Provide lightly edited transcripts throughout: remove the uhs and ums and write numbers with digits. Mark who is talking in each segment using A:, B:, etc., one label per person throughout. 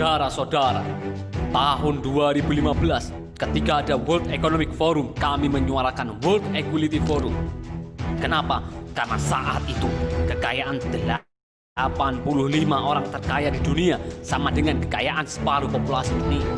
A: Saudara-saudara, tahun 2015 ketika ada World Economic Forum, kami menyuarakan World Equality Forum. Kenapa? Karena saat itu kekayaan 85 orang terkaya di dunia sama dengan kekayaan separuh populasi dunia.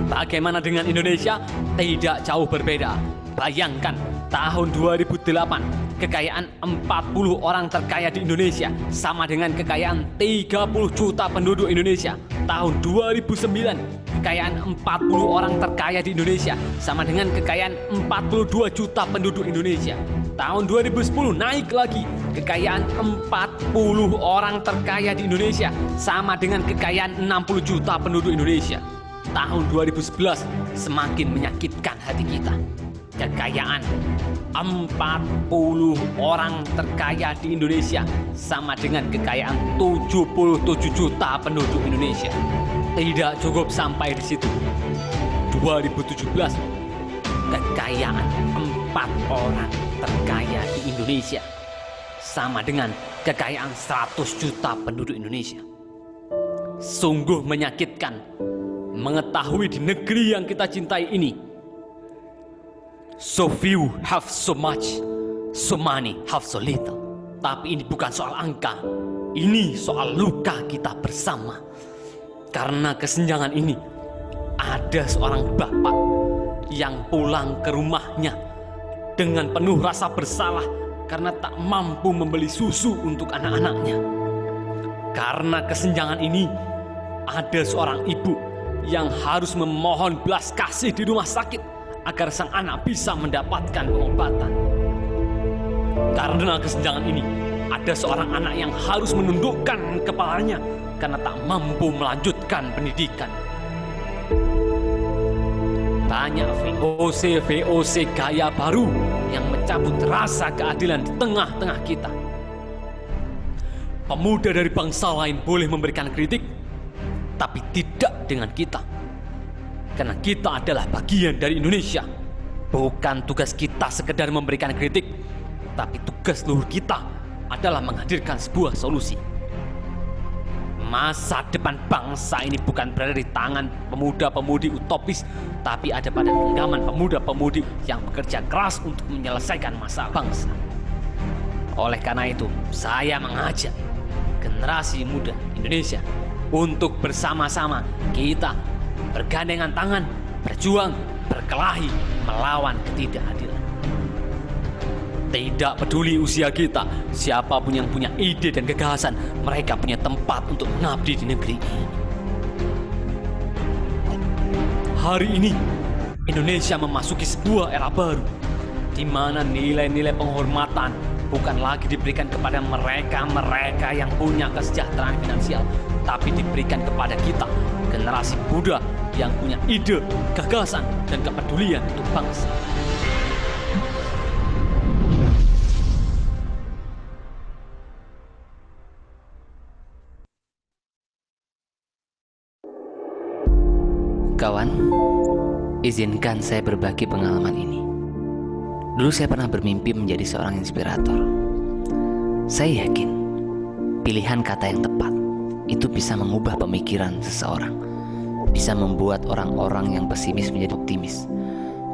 A: Bagaimana dengan Indonesia? Tidak jauh berbeda. Bayangkan tahun 2008 kekayaan 40 orang terkaya di Indonesia sama dengan kekayaan 30 juta penduduk Indonesia. Tahun 2009 kekayaan 40 orang terkaya di Indonesia sama dengan kekayaan 42 juta penduduk Indonesia. Tahun 2010 naik lagi kekayaan 40 orang terkaya di Indonesia sama dengan kekayaan 60 juta penduduk Indonesia. Tahun 2011 semakin menyakitkan hati kita. Kekayaan 40 orang terkaya di Indonesia sama dengan kekayaan 77 juta penduduk Indonesia. Tidak cukup sampai di situ. 2017 kekayaan 4 orang terkaya di Indonesia sama dengan kekayaan 100 juta penduduk Indonesia. Sungguh menyakitkan mengetahui di negeri yang kita cintai ini, so few have so much, so many have so little. Tapi ini bukan soal angka, ini soal luka kita bersama. Karena kesenjangan ini, ada seorang bapak yang pulang ke rumahnya dengan penuh rasa bersalah karena tak mampu membeli susu untuk anak-anaknya. Karena kesenjangan ini, ada seorang ibu yang harus memohon belas kasih di rumah sakit agar sang anak bisa mendapatkan pengobatan. Karena kesenjangan ini, ada seorang anak yang harus menundukkan kepalanya karena tak mampu melanjutkan pendidikan. Banyak VOC gaya baru yang mencabut rasa keadilan di tengah-tengah kita. Pemuda dari bangsa lain boleh memberikan kritik, tapi tidak dengan kita. Karena kita adalah bagian dari Indonesia. Bukan tugas kita sekedar memberikan kritik, tapi tugas luhur kita adalah menghadirkan sebuah solusi. Masa depan bangsa ini bukan berada di tangan pemuda-pemudi utopis, tapi ada pada genggaman pemuda-pemudi yang bekerja keras untuk menyelesaikan masalah bangsa. Oleh karena itu, saya mengajak generasi muda Indonesia untuk bersama-sama kita bergandengan tangan, berjuang, berkelahi melawan ketidakadilan. Tidak peduli usia kita, siapapun yang punya ide dan gagasan, mereka punya tempat untuk mengabdi di negeri ini. Hari ini, Indonesia memasuki sebuah era baru, di mana nilai-nilai penghormatan bukan lagi diberikan kepada mereka yang punya kesejahteraan finansial, tapi diberikan kepada kita, generasi muda yang punya ide, gagasan, dan kepedulian untuk bangsa.
B: Kawan, izinkan saya berbagi pengalaman ini. Dulu saya pernah bermimpi menjadi seorang inspirator. Saya yakin pilihan kata yang tepat itu bisa mengubah pemikiran seseorang, bisa membuat orang-orang yang pesimis menjadi optimis,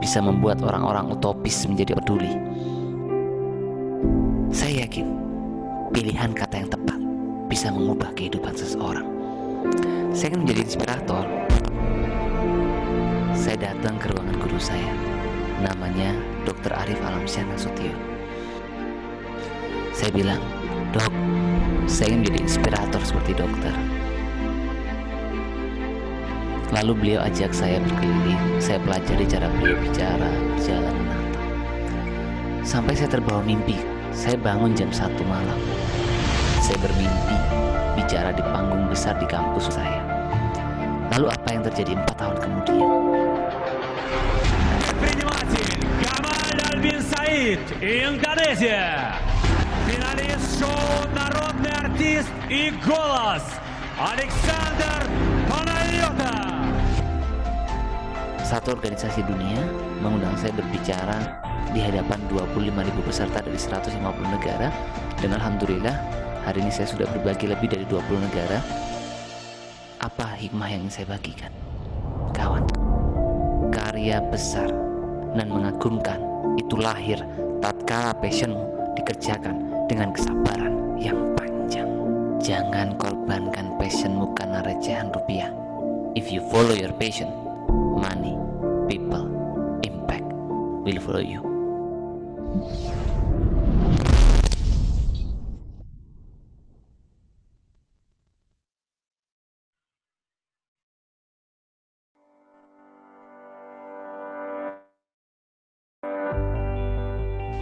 B: bisa membuat orang-orang utopis menjadi peduli. Saya yakin pilihan kata yang tepat bisa mengubah kehidupan seseorang. Saya ingin menjadi inspirator. Saya datang ke ruangan guru saya, namanya Dr. Arif Alamsyah Nasution. Saya bilang, "Dok, saya ingin menjadi inspirator seperti dokter." Lalu beliau ajak saya berkeliling, saya pelajari cara beliau bicara, berjalan, menatap. Sampai saya terbawa mimpi, saya bangun jam 1 malam. Saya bermimpi bicara di panggung besar di kampus saya. Lalu apa yang terjadi 4 tahun kemudian?
C: Предприниматель Камаль Альбин Саид, Индонезия. Финалист шоу «Народный артист» и «Голос» Александр Panayota.
B: Satu organisasi dunia mengundang saya berbicara di hadapan 25.000 peserta dari 150 negara. Dan alhamdulillah hari ini saya sudah berbagi lebih dari 20 negara. apa hikmah yang saya bagikan? Kawan, karya besar dan mengagumkan itu lahir tatkala passionmu dikerjakan dengan kesabaran yang panjang. Jangan korbankan passionmu karena recehan rupiah. If you follow your passion, money, people, impact will follow you.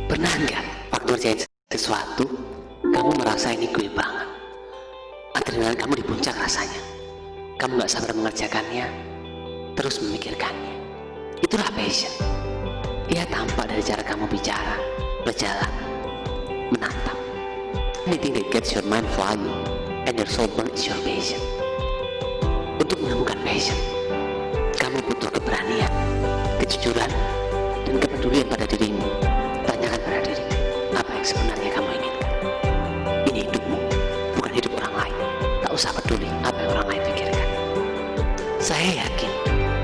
B: Pernah nggak waktu ngerjain sesuatu, kamu merasa ini gue banget? Adrenalin kamu di puncak rasanya. Kamu nggak sabar mengerjakannya, terus memikirkannya. Itulah passion. Ia tampak dari cara kamu bicara, berjalan, menatap. Anything that gets your mind flying and your soul burn is your passion. Untuk menemukan passion, kamu butuh keberanian, kejujuran, dan kepedulian pada dirimu. Tanyakan pada diri, apa yang sebenarnya kamu inginkan? Ini hidupmu, bukan hidup orang lain. Tak usah peduli apa yang orang lain pikirkan. Saya yakin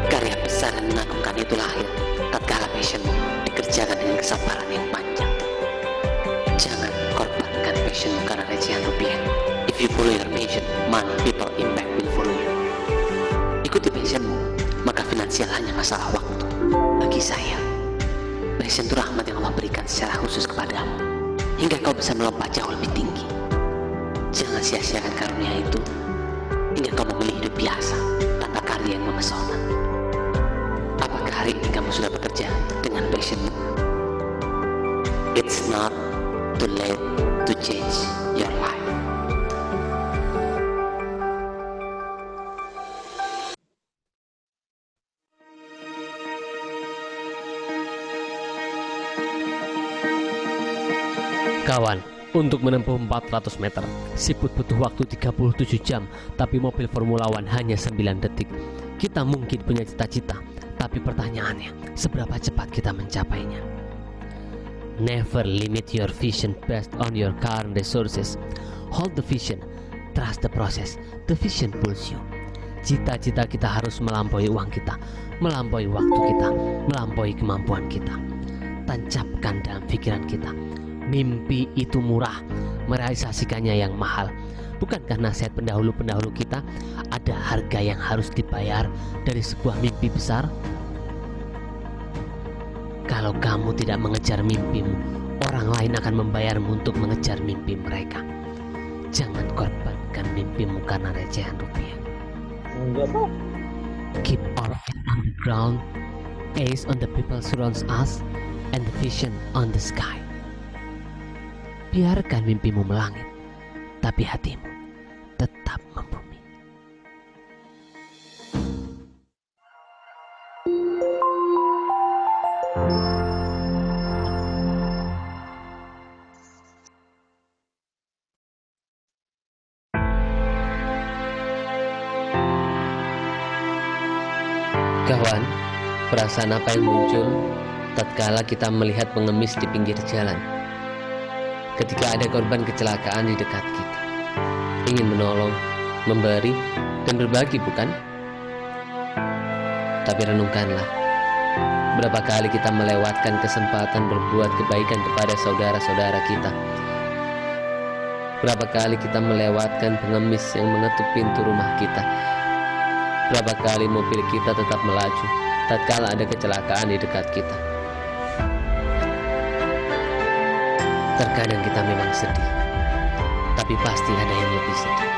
B: karya besar dan mengagumkan itu lahir tatkala passionmu dikerjakan dengan kesabaran yang panjang. Jangan korbankan passionmu karena recehan rupiah. If you follow your passion, money, people, impact will follow you. Ikuti passionmu, maka finansial hanya masalah waktu. Bagi saya, passion itu rahmat yang Allah berikan secara khusus kepadamu, hingga kau bisa melompat jauh lebih tinggi. Jangan sia-siakan karunia itu, hingga kau memilih hidup biasa, tanpa karya yang memesona. Apakah hari ini kamu sudah bekerja dengan passionmu? It's not too late to change your life.
A: Kawan, untuk menempuh 400 meter, siput butuh waktu 37 jam, tapi mobil Formula One hanya 9 detik. Kita mungkin punya cita-cita, tapi pertanyaannya, seberapa cepat kita mencapainya? Never limit your vision based on your current resources. Hold the vision, trust the process, the vision pulls you. Cita-cita kita harus melampaui uang kita, melampaui waktu kita, melampaui kemampuan kita. Tancapkan dalam pikiran kita, mimpi itu murah, merealisasikannya yang mahal. Bukankah nasihat pendahulu-pendahulu kita, ada harga yang harus dibayar dari sebuah mimpi besar? Kalau kamu tidak mengejar mimpimu, orang lain akan membayarmu untuk mengejar mimpi mereka. Jangan korbankan mimpimu karena recehan rupiah. Keep our feet on the ground, eyes on the people surrounds us, and the vision on the sky. Biarkan mimpimu melangit, tapi hatimu tetap membumi. Kawan, perasaan apa yang muncul tatkala kita melihat pengemis di pinggir jalan? Ketika ada korban kecelakaan di dekat kita, ingin menolong, memberi, dan berbagi, bukan? Tapi renungkanlah, berapa kali kita melewatkan kesempatan berbuat kebaikan kepada saudara-saudara kita? Berapa kali kita melewatkan pengemis yang mengetuk pintu rumah kita? Berapa kali mobil kita tetap melaju tatkala ada kecelakaan di dekat kita? Terkadang kita memang sedih, tapi pasti ada yang lebih sedih.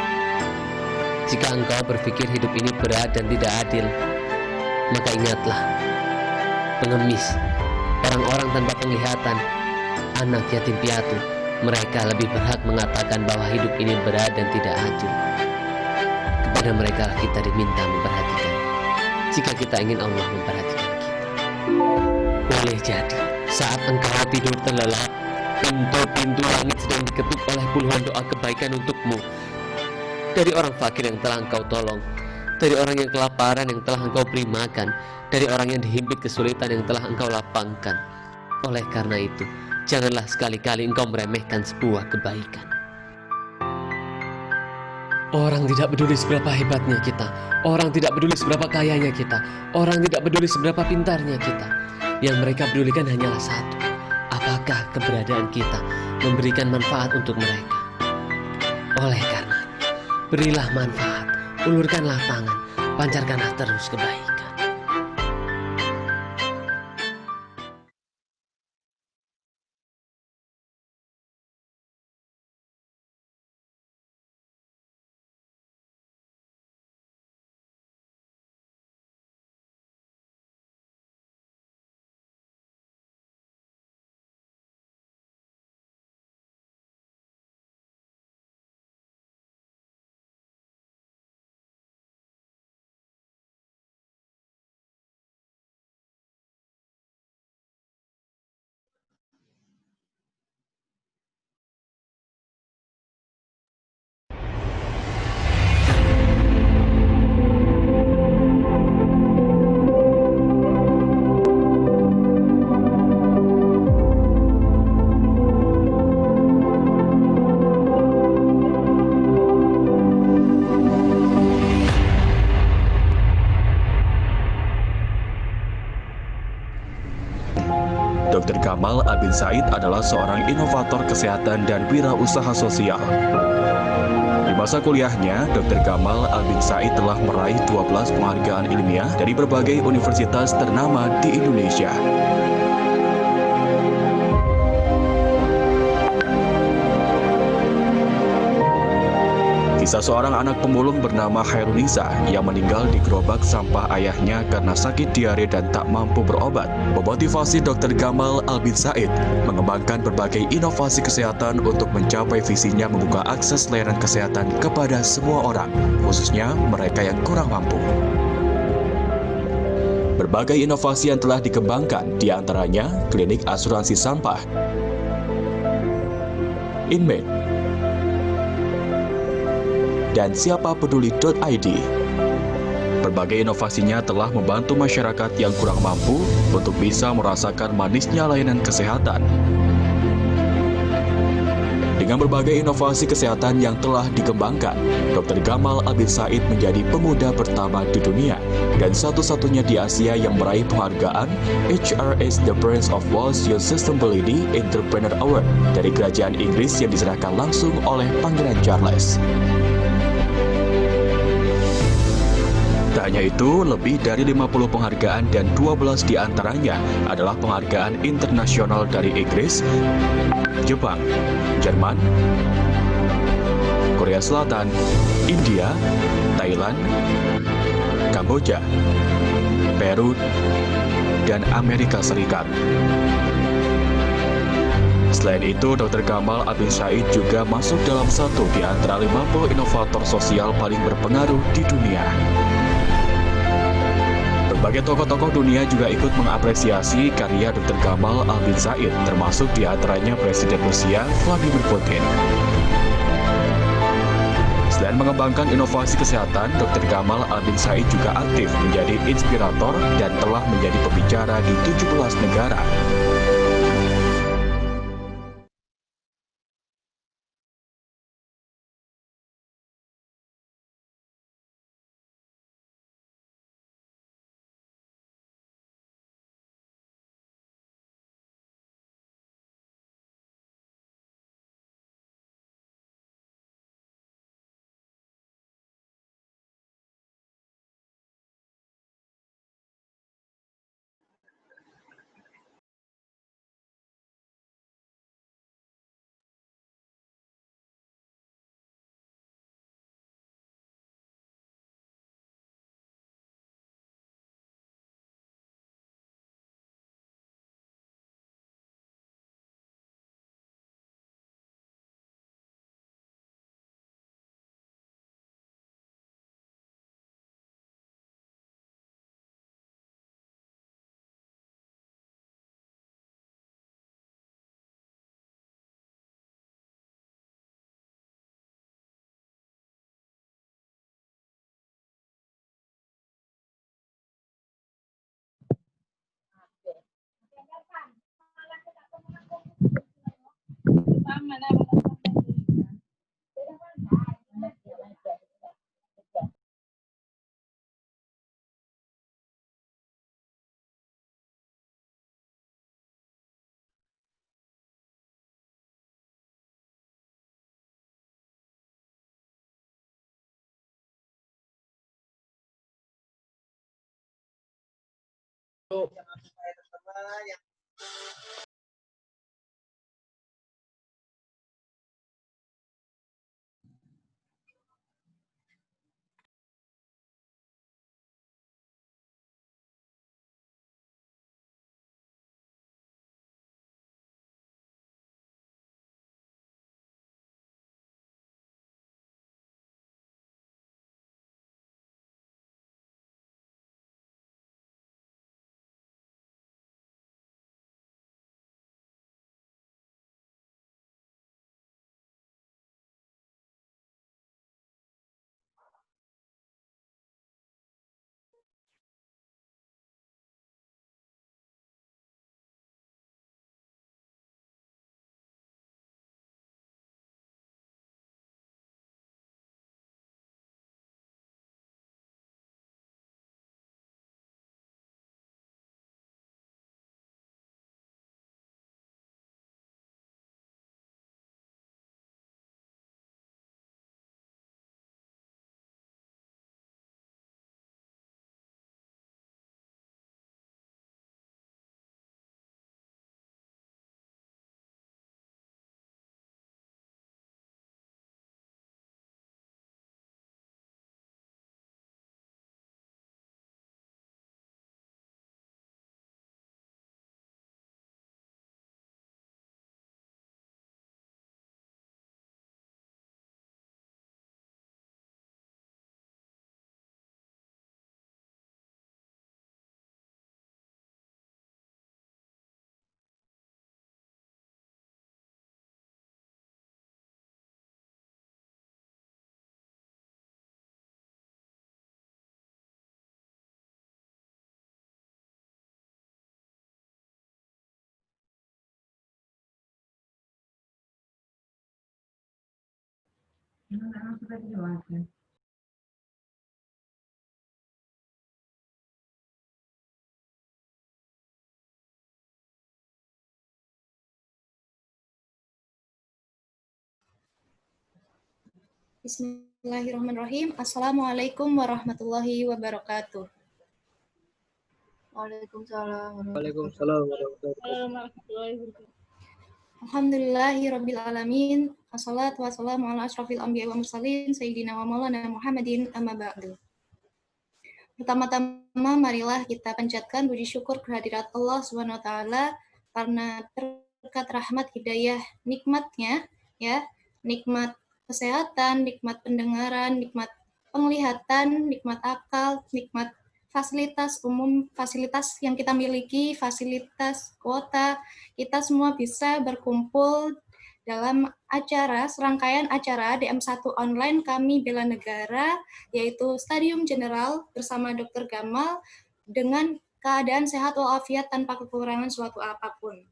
A: Jika engkau berpikir hidup ini berat dan tidak adil, maka ingatlah, pengemis, orang-orang tanpa penglihatan, anak yatim piatu, mereka lebih berhak mengatakan bahwa hidup ini berat dan tidak adil. Kepada mereka kita diminta memperhatikan, jika kita ingin Allah memperhatikan kita. Boleh jadi, saat engkau tidur terlelap, pintu langit sedang diketuk oleh puluhan doa kebaikan untukmu. Dari orang fakir yang telah engkau tolong, dari orang yang kelaparan yang telah engkau beri makan, dari orang yang dihimpit kesulitan yang telah engkau lapangkan. Oleh karena itu, janganlah sekali-kali engkau meremehkan sebuah kebaikan.
D: Orang tidak peduli seberapa hebatnya kita, orang tidak peduli seberapa kayanya kita, orang tidak peduli seberapa pintarnya kita. Yang mereka pedulikan hanyalah satu, apakah keberadaan kita memberikan manfaat untuk mereka. Oleh karena, berilah manfaat, ulurkanlah tangan, pancarkanlah terus kebaikan.
E: Dr. Gamal Albin Said adalah seorang inovator kesehatan dan wirausaha sosial. Di masa kuliahnya, Dr. Gamal Albin Said telah meraih 12 penghargaan ilmiah dari berbagai universitas ternama di Indonesia. Kisah seorang anak pemulung bernama Khairunisa yang meninggal di gerobak sampah ayahnya karena sakit diare dan tak mampu berobat memotivasi Dr. Gamal Albin Said mengembangkan berbagai inovasi kesehatan untuk mencapai visinya membuka akses layanan kesehatan kepada semua orang, khususnya mereka yang kurang mampu. Berbagai inovasi yang telah dikembangkan, diantaranya klinik asuransi sampah, Inmate, dan siapapeduli.id. Berbagai inovasinya telah membantu masyarakat yang kurang mampu untuk bisa merasakan manisnya layanan kesehatan. Dengan berbagai inovasi kesehatan yang telah dikembangkan, Dr. Gamal Albin Said menjadi pemuda pertama di dunia dan satu-satunya di Asia yang meraih penghargaan HRS The Prince of Wales Youth Sustainability Entrepreneur Award dari Kerajaan Inggris yang diserahkan langsung oleh Pangeran Charles. Tak hanya itu, lebih dari 50 penghargaan dan 12 diantaranya adalah penghargaan internasional dari Inggris, Jepang, Jerman, Korea Selatan, India, Thailand, Kamboja, Peru, dan Amerika Serikat. Selain itu, Dr. Gamal Albin Said juga masuk dalam satu di antara 50 inovator sosial paling berpengaruh di dunia. Berbagai tokoh-tokoh dunia juga ikut mengapresiasi karya Dr. Gamal Albin Said, termasuk di antaranya Presiden Rusia Vladimir Putin. Selain mengembangkan inovasi kesehatan, Dr. Gamal Albin Said juga aktif menjadi inspirator dan telah menjadi pembicara di 17 negara.
F: Bismillahirrahmanirrahim. Assalamualaikum warahmatullahi wabarakatuh. Waalaikumsalam warahmatullahi wabarakatuh. Alhamdulillahi alamin. Assalatu wassalamu ala asrafil anbiya wa mursalin sayyidina wa maulana Muhammadin amma ba'du. Pertama-tama marilah kita panjatkan puji syukur kehadirat Allah Subhanahu wa taala karena berkat rahmat hidayah nikmatnya ya, nikmat kesehatan, nikmat pendengaran, nikmat penglihatan, nikmat akal, nikmat fasilitas umum, fasilitas yang kita miliki, fasilitas kuota, kita semua bisa berkumpul dalam serangkaian acara DM1 online kami bela negara, yaitu Stadium General bersama Dr. Gamal dengan keadaan sehat walafiat tanpa kekurangan suatu apapun.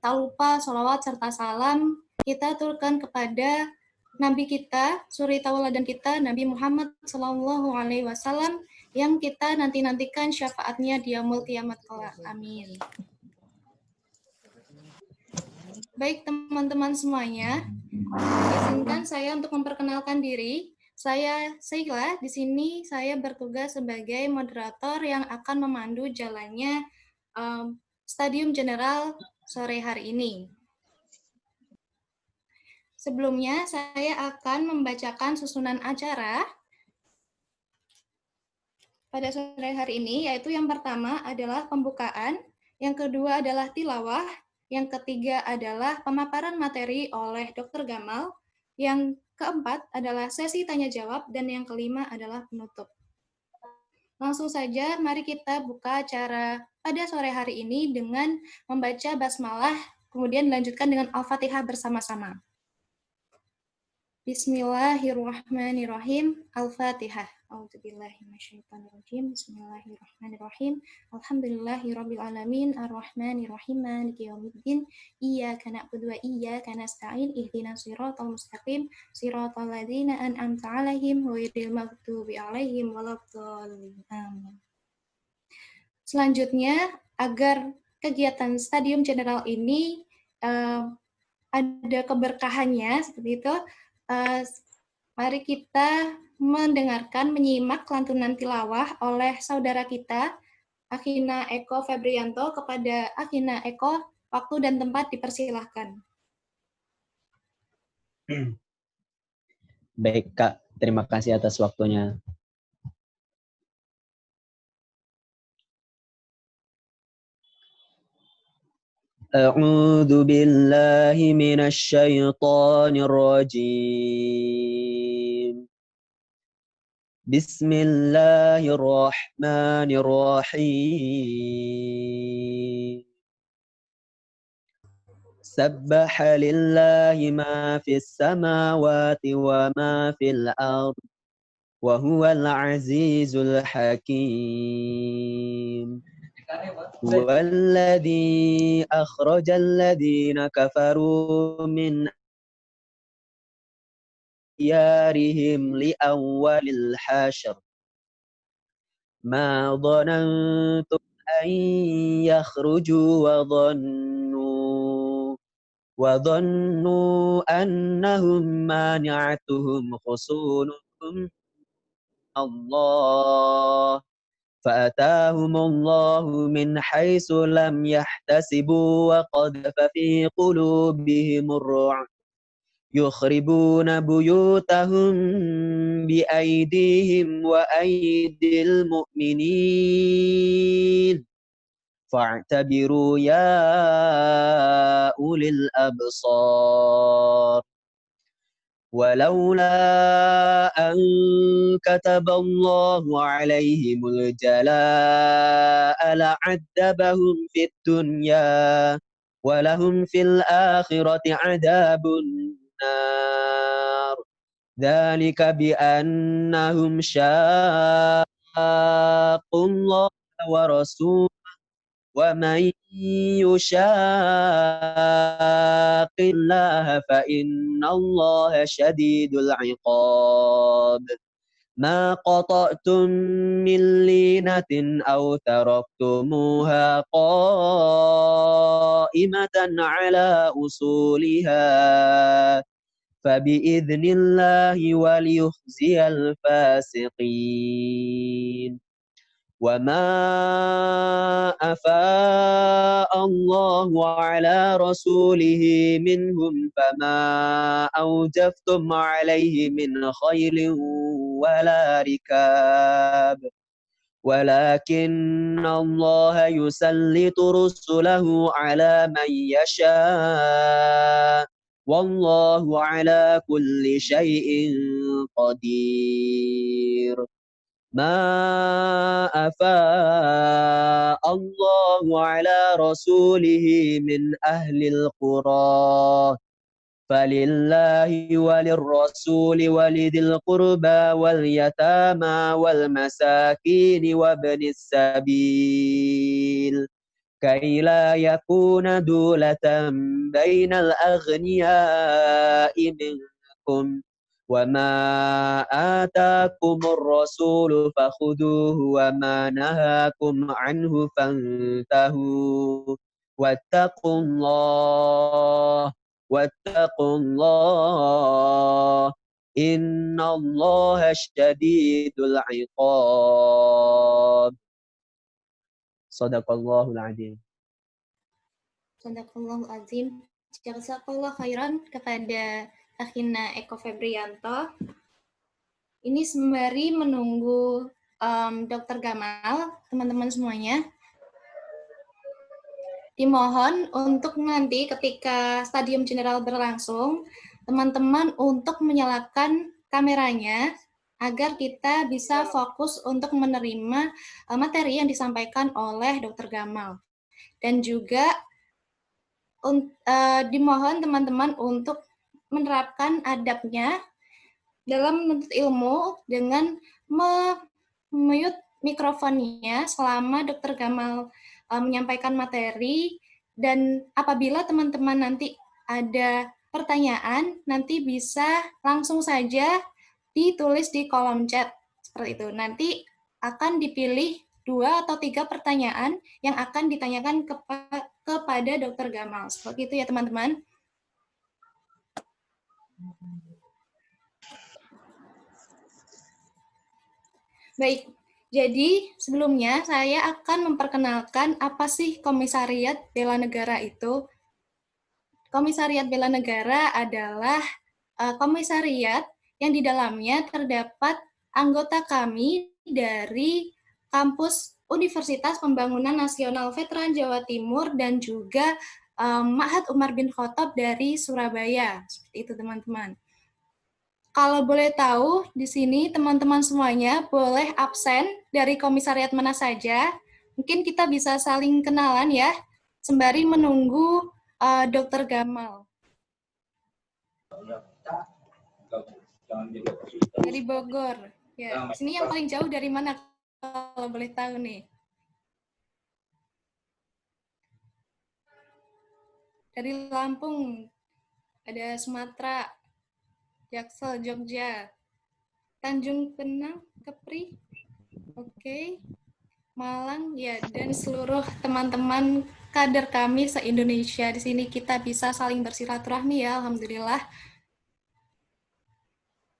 F: Tak lupa sholawat serta salam kita aturkan kepada Nabi kita, suri tauladan kita, Nabi Muhammad SAW, yang kita nantikan syafaatnya di yaumul kiamat kelak. Amin. Baik teman-teman semuanya, izinkan saya untuk memperkenalkan diri. Saya Sheila, di sini saya bertugas sebagai moderator yang akan memandu jalannya Stadium General sore hari ini. Sebelumnya, saya akan membacakan susunan acara pada sore hari ini, yaitu yang pertama adalah pembukaan, yang kedua adalah tilawah, yang ketiga adalah pemaparan materi oleh Dr. Gamal, yang keempat adalah sesi tanya-jawab, dan yang kelima adalah penutup. Langsung saja, mari kita buka acara pada sore hari ini dengan membaca basmalah, kemudian dilanjutkan dengan Al-Fatihah bersama-sama. Bismillahirrahmanirrahim. Al-Fatihah. A'udzubillahi minasyaitonirrajim. Bismillahirrahmanirrahim. Alhamdulillahirabbil alamin arrahmanirrahim maliki yaumiddin. Iyyaka na'budu wa iyyaka nasta'in ihdinas siratal mustaqim siratal ladzina an'amta 'alaihim ghairil maghdubi 'alaihim waladdallin. Amin. Selanjutnya, agar kegiatan Stadium General ini ada keberkahannya seperti itu, mari kita mendengarkan, menyimak lantunan tilawah oleh saudara kita, Akhina Eko Febrianto. Kepada Akhina Eko, waktu dan tempat dipersilahkan.
G: Baik Kak, terima kasih atas waktunya. أعوذ بالله من الشيطان الرجيم بسم الله الرحمن الرحيم سبح لله ما في السماوات وما في الأرض وهو العزيز الحكيم هو الذي أخرج الذين كفروا من ديارهم لأول الحشر ما ظننتم أن يخرجوا وظنوا أنهم مانعتهم حصونهم من الله فأتاهم الله من حيث لم يحتسبوا وقذف في قلوبهم الرعب يخربون بيوتهم بأيديهم وأيدي المؤمنين فاعتبروا يا أولي الأبصار ولولا أن كتب الله عليهم الجلاء لعذبهم في الدنيا ولهم في الآخرة عذاب النار ذلك بأنهم شاقوا الله ورسوله ومن يشاق الله فإن الله شديد العقاب ما قطعتم من لينة أو تركتموها قائمة على أصولها فبإذن الله وليخزي الفاسقين وما أفاء الله على رسوله منهم فما أوجفتم عليه من خيل ولا ركاب ولكن الله يسلط رسله على من يشاء والله على كل شيء قدير ما أفاء الله على رسوله من أهل القرى فلله وللرسول ولذي القربى واليتامى والمساكين وابن السبيل كي لا يكون دولة بين الأغنياء منكم وما آتاكم الرسول فخذوه وما نهاكم عنه فانتهوا واتقوا الله إن الله شديد العقاب صدق الله العظيم.
F: Sadaqallahul Azim. Jazakallah khairan kepada Akhina Eko Febrianto. Ini sembari menunggu Dr. Gamal, teman-teman semuanya, dimohon untuk nanti ketika Stadium General berlangsung, teman-teman untuk menyalakan kameranya agar kita bisa fokus untuk menerima materi yang disampaikan oleh Dr. Gamal. Dan juga dimohon teman-teman untuk menerapkan adabnya dalam menuntut ilmu dengan mute mikrofonnya selama Dr. Gamal menyampaikan materi, dan apabila teman-teman nanti ada pertanyaan, nanti bisa langsung saja ditulis di kolom chat seperti itu. Nanti akan dipilih 2 atau 3 pertanyaan yang akan ditanyakan kepada Dr. Gamal. Seperti itu ya teman-teman. Baik, Jadi, sebelumnya saya akan memperkenalkan apa sih Komisariat Bela Negara itu. Komisariat Bela Negara adalah komisariat yang di dalamnya terdapat anggota kami dari kampus Universitas Pembangunan Nasional Veteran Jawa Timur dan juga Ma'had Umar bin Khattab dari Surabaya. Seperti itu, teman-teman. Kalau boleh tahu, di sini teman-teman semuanya boleh absen dari komisariat mana saja. Mungkin kita bisa saling kenalan ya, sembari menunggu Dr. Gamal. Dari Bogor. Ya, sini yang paling jauh dari mana kalau boleh tahu nih? Dari Lampung, ada Sumatera, Jaksel, Jogja, Tanjung Pinang, Kepri, oke, Malang, ya, dan seluruh teman-teman kader kami se-Indonesia. Di sini kita bisa saling bersilaturahmi ya, alhamdulillah.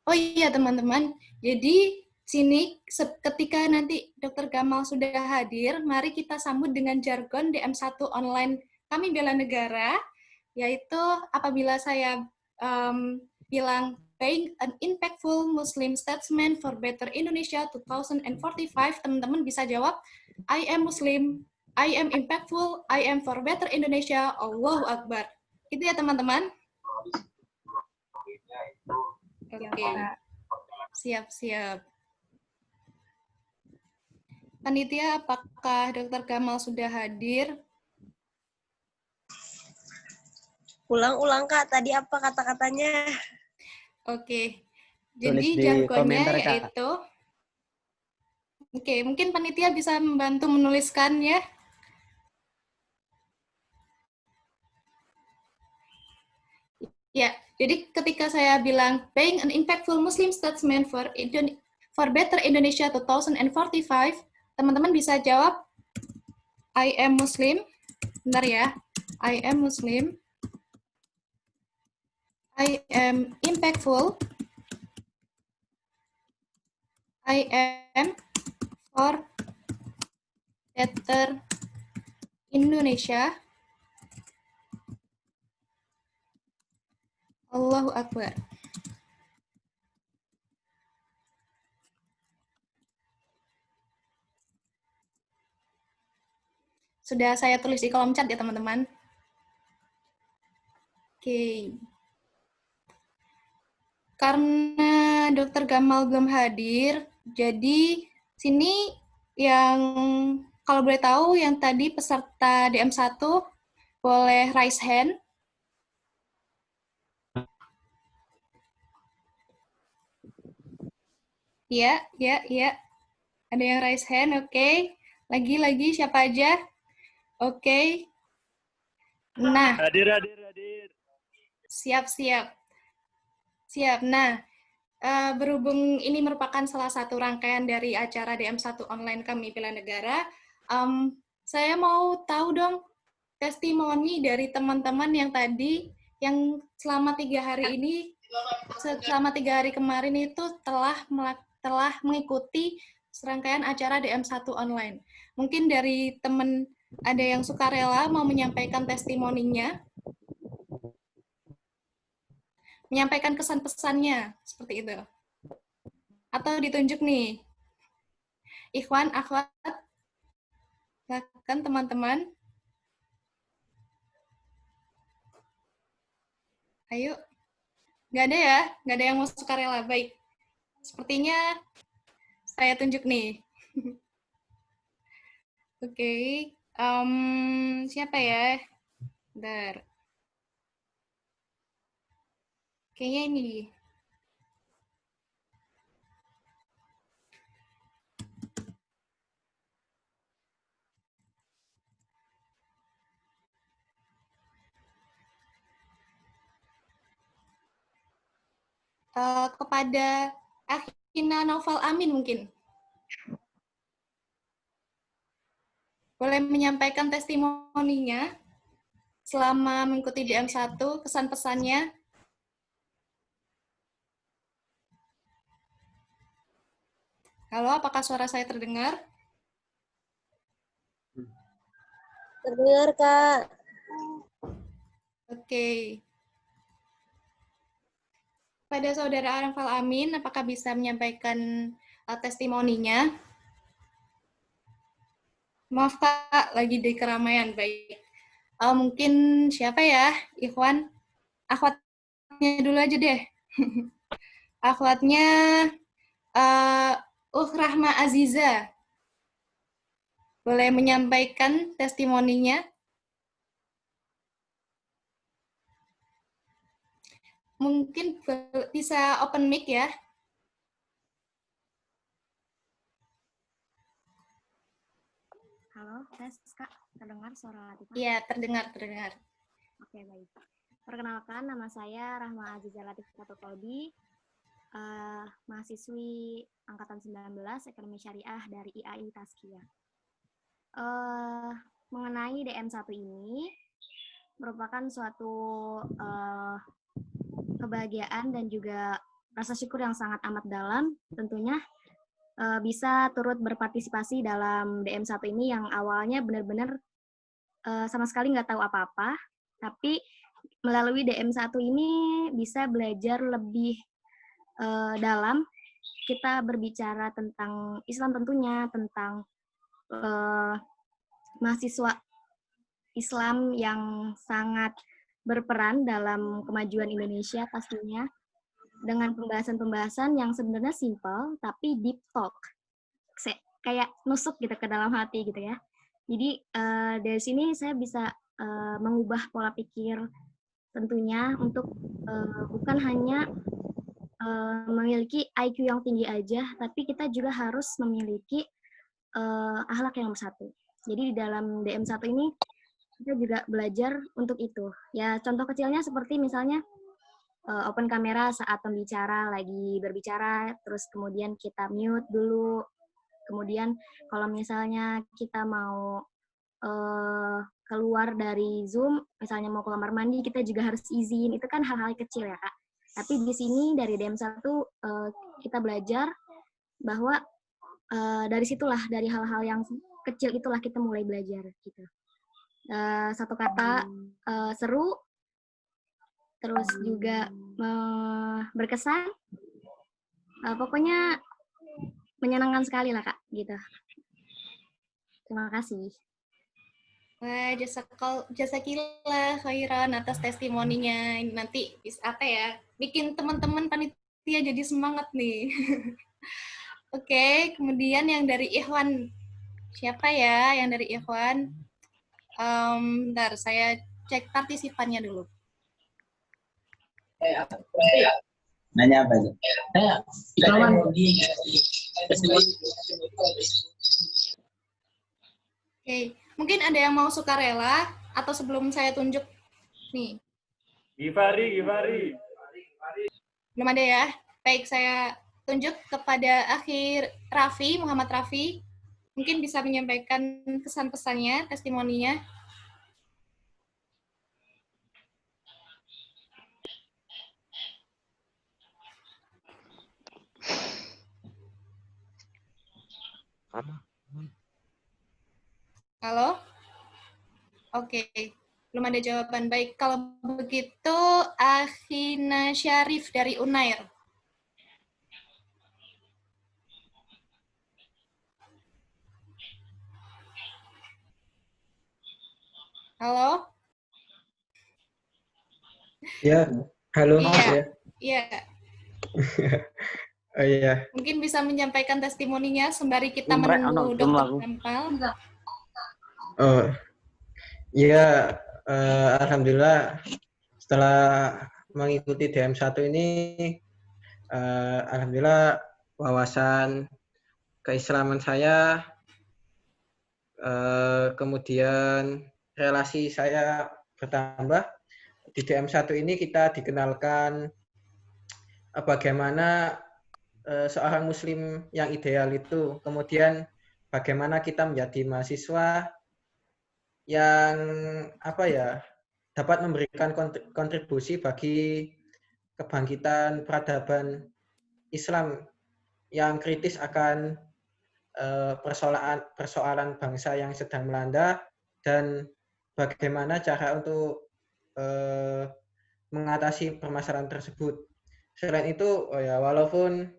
F: Oh iya teman-teman, jadi sini ketika nanti Dr. Gamal sudah hadir, mari kita sambut dengan jargon DM1 online kami Bela Negara, yaitu apabila saya bilang being an impactful Muslim statesman for better Indonesia 2045, teman-teman bisa jawab, I am Muslim, I am impactful, I am for better Indonesia, Allahu Akbar. Itu ya teman-teman. Oke, siap-siap. Panitia, apakah Dr. Gamal sudah hadir?
H: Ulang-ulang Kak, tadi apa kata-katanya?
F: Oke,
G: Tulis
F: jadi
G: di
F: jargonnya
G: komentar, Kak.
F: yaitu, oke, mungkin panitia bisa membantu menuliskan ya. Ya, jadi ketika saya bilang being an impactful Muslim statesman for better Indonesia 2045, teman-teman bisa jawab I am Muslim. Bentar ya. I am Muslim. I am impactful. I am for better Indonesia. Allahu Akbar. Sudah saya tulis di kolom chat ya, teman-teman. Oke. Karena Dr. Gamal belum hadir, jadi sini yang kalau boleh tahu yang tadi peserta DM1 boleh raise hand. Iya, iya, iya. Ada yang raise hand, oke. Lagi-lagi siapa aja? Oke. Nah.
C: Hadir.
F: Siap. Siap. Nah, berhubung ini merupakan salah satu rangkaian dari acara DM1 online kami Bela Negara, saya mau tahu dong testimoni dari teman-teman yang tadi, yang selama 3 hari ini, selama 3 hari kemarin itu telah mengikuti serangkaian acara DM1 online. Mungkin dari teman ada yang sukarela mau menyampaikan testimoninya, menyampaikan kesan-pesannya, seperti itu. Atau ditunjuk nih. Ikhwan, akhwat, silakan teman-teman. Ayo. Nggak ada ya? Nggak ada yang mau sukarela. Baik. Sepertinya saya tunjuk nih. Oke. Siapa ya? Bentar. Kayaknya ini. Kepada Akhina Naufal Amin mungkin. Boleh menyampaikan testimoninya selama mengikuti DM1, kesan-pesannya. Halo, apakah suara saya terdengar?
H: Terdengar, Kak.
F: Oke. Pada Saudara Arafal Amin, apakah bisa menyampaikan testimoninya? Maaf Kak, lagi di keramaian. Baik. Mungkin siapa ya, Ikhwan? Akhwatnya dulu aja deh. Akhwatnya Rahma Aziza. Boleh menyampaikan testimoninya? Mungkin bisa open mic ya.
I: Halo, tes Kak. Terdengar suara Latifah?
F: Iya, terdengar.
I: Oke, baik. Perkenalkan, nama saya Rahma Aziza Latifah Kolbi, mahasiswi Angkatan 19, Ekonomi Syariah dari IAI Tazkiyah. Mengenai DM1 ini, merupakan suatu kebahagiaan dan juga rasa syukur yang sangat amat dalam, tentunya bisa turut berpartisipasi dalam DM1 ini yang awalnya benar-benar sama sekali nggak tahu apa-apa, tapi melalui DM1 ini bisa belajar lebih dalam. Kita berbicara tentang Islam tentunya, tentang mahasiswa Islam yang sangat berperan dalam kemajuan Indonesia pastinya, dengan pembahasan-pembahasan yang sebenarnya simple, tapi deep talk. Kayak nusuk gitu ke dalam hati gitu ya. Jadi dari sini saya bisa mengubah pola pikir tentunya untuk bukan hanya memiliki IQ yang tinggi aja, tapi kita juga harus memiliki akhlak yang bersatu. Jadi di dalam DM1 ini kita juga belajar untuk itu. Ya contoh kecilnya seperti misalnya open kamera saat pembicara lagi berbicara, terus kemudian kita mute dulu. Kemudian kalau misalnya kita mau keluar dari Zoom, misalnya mau ke kamar mandi, kita juga harus izin. Itu kan hal-hal kecil ya, Kak. Tapi di sini dari DM1 kita belajar bahwa dari situlah, dari hal-hal yang kecil itulah kita mulai belajar gitu. Satu kata seru, terus juga berkesan. Pokoknya menyenangkan sekali lah Kak, gitu. Terima kasih.
F: Wah, jasakillah khairan atas testimoninya. Nanti apa ya, bikin teman-teman panitia jadi semangat nih. Oke, kemudian yang dari Ikhwan. Siapa ya yang dari Ikhwan? Bentar, saya cek partisipannya dulu.
J: Nanya apa itu?
F: Oke, mungkin ada yang mau sukarela atau sebelum saya tunjuk nih.
C: Gifari.
F: Belum ada ya? Baik, saya tunjuk kepada akhir Muhammad Raffi. Mungkin bisa menyampaikan kesan-pesannya, testimoninya. Halo? Oke, belum ada jawaban. Baik, kalau begitu Akhina Syarif dari Unair. Halo?
K: Ya, halo.
F: Iya.
K: Oh iya.
F: Mungkin bisa menyampaikan testimoninya sembari kita menunggu Dr. Gamal.
K: Oh, iya. Alhamdulillah setelah mengikuti DM1 ini, alhamdulillah wawasan keislaman saya, kemudian relasi saya bertambah. Di DM1 ini kita dikenalkan bagaimana seorang muslim yang ideal itu, kemudian bagaimana kita menjadi mahasiswa yang dapat memberikan kontribusi bagi kebangkitan peradaban Islam yang kritis akan persoalan bangsa yang sedang melanda dan bagaimana cara untuk mengatasi permasalahan tersebut. Selain itu, walaupun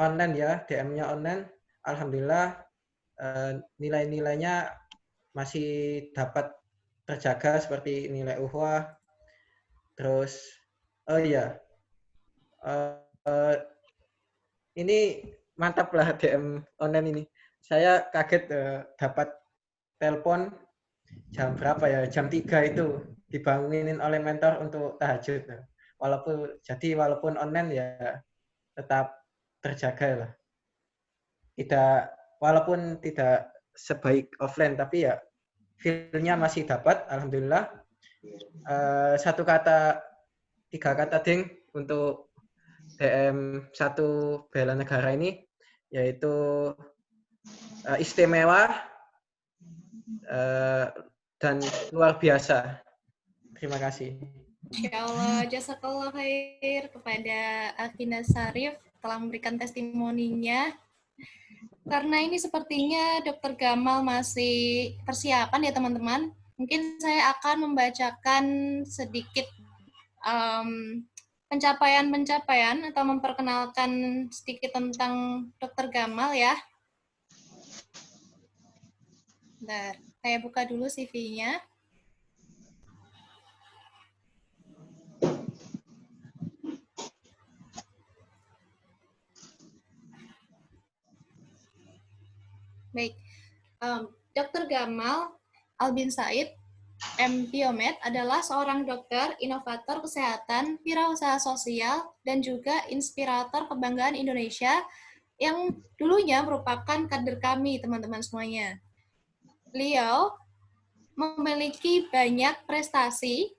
K: online ya, DM-nya online, alhamdulillah nilai-nilainya masih dapat terjaga seperti nilai ukhuwah. Terus, ini mantap lah DM online ini. Saya kaget dapat telepon jam berapa ya? Jam 3 itu dibangunin oleh mentor untuk tahajud. Walaupun online ya tetap terjaga lah. Walaupun tidak sebaik offline, tapi ya feel-nya masih dapat, alhamdulillah. 3 kata ding untuk DM 1 bela negara ini, yaitu istimewa dan luar biasa. Terima kasih.
F: Insyaallah, jazakallah khair kepada Akina Sarif telah memberikan testimoninya. Karena ini sepertinya Dr. Gamal masih persiapan ya teman-teman. Mungkin saya akan membacakan sedikit pencapaian-pencapaian atau memperkenalkan sedikit tentang Dr. Gamal ya. Bentar, saya buka dulu CV-nya. Baik, Dr. Gamal Albin Said, MPiomed, adalah seorang dokter, inovator kesehatan, wirausaha sosial, dan juga inspirator kebanggaan Indonesia yang dulunya merupakan kader kami, teman-teman semuanya. Beliau memiliki banyak prestasi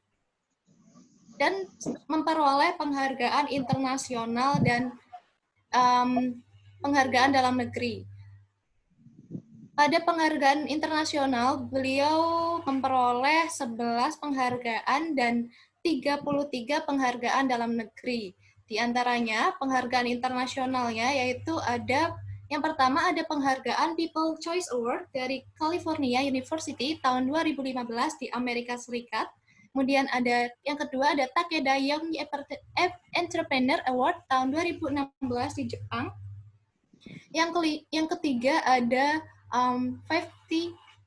F: dan memperoleh penghargaan internasional dan penghargaan dalam negeri. Pada penghargaan internasional, beliau memperoleh 11 penghargaan dan 33 penghargaan dalam negeri. Di antaranya, penghargaan internasionalnya yaitu yang pertama ada penghargaan People Choice Award dari California University tahun 2015 di Amerika Serikat. Kemudian yang kedua ada Takeda Young Entrepreneur Award tahun 2016 di Jepang. Yang ketiga ada 50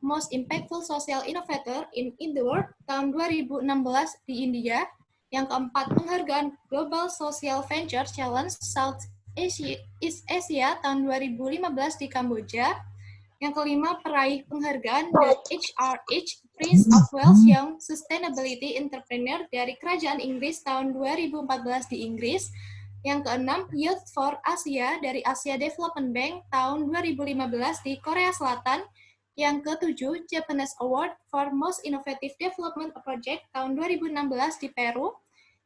F: Most Impactful Social Innovator in the World tahun 2016 di India. Yang keempat, penghargaan Global Social Venture Challenge South East Asia tahun 2015 di Kamboja. Yang kelima, peraih penghargaan The HRH Prince of Wales Young Sustainability Entrepreneur dari Kerajaan Inggris tahun 2014 di Inggris. Yang keenam, Youth for Asia dari Asia Development Bank tahun 2015 di Korea Selatan. Yang ketujuh, Japanese Award for Most Innovative Development Project tahun 2016 di Peru.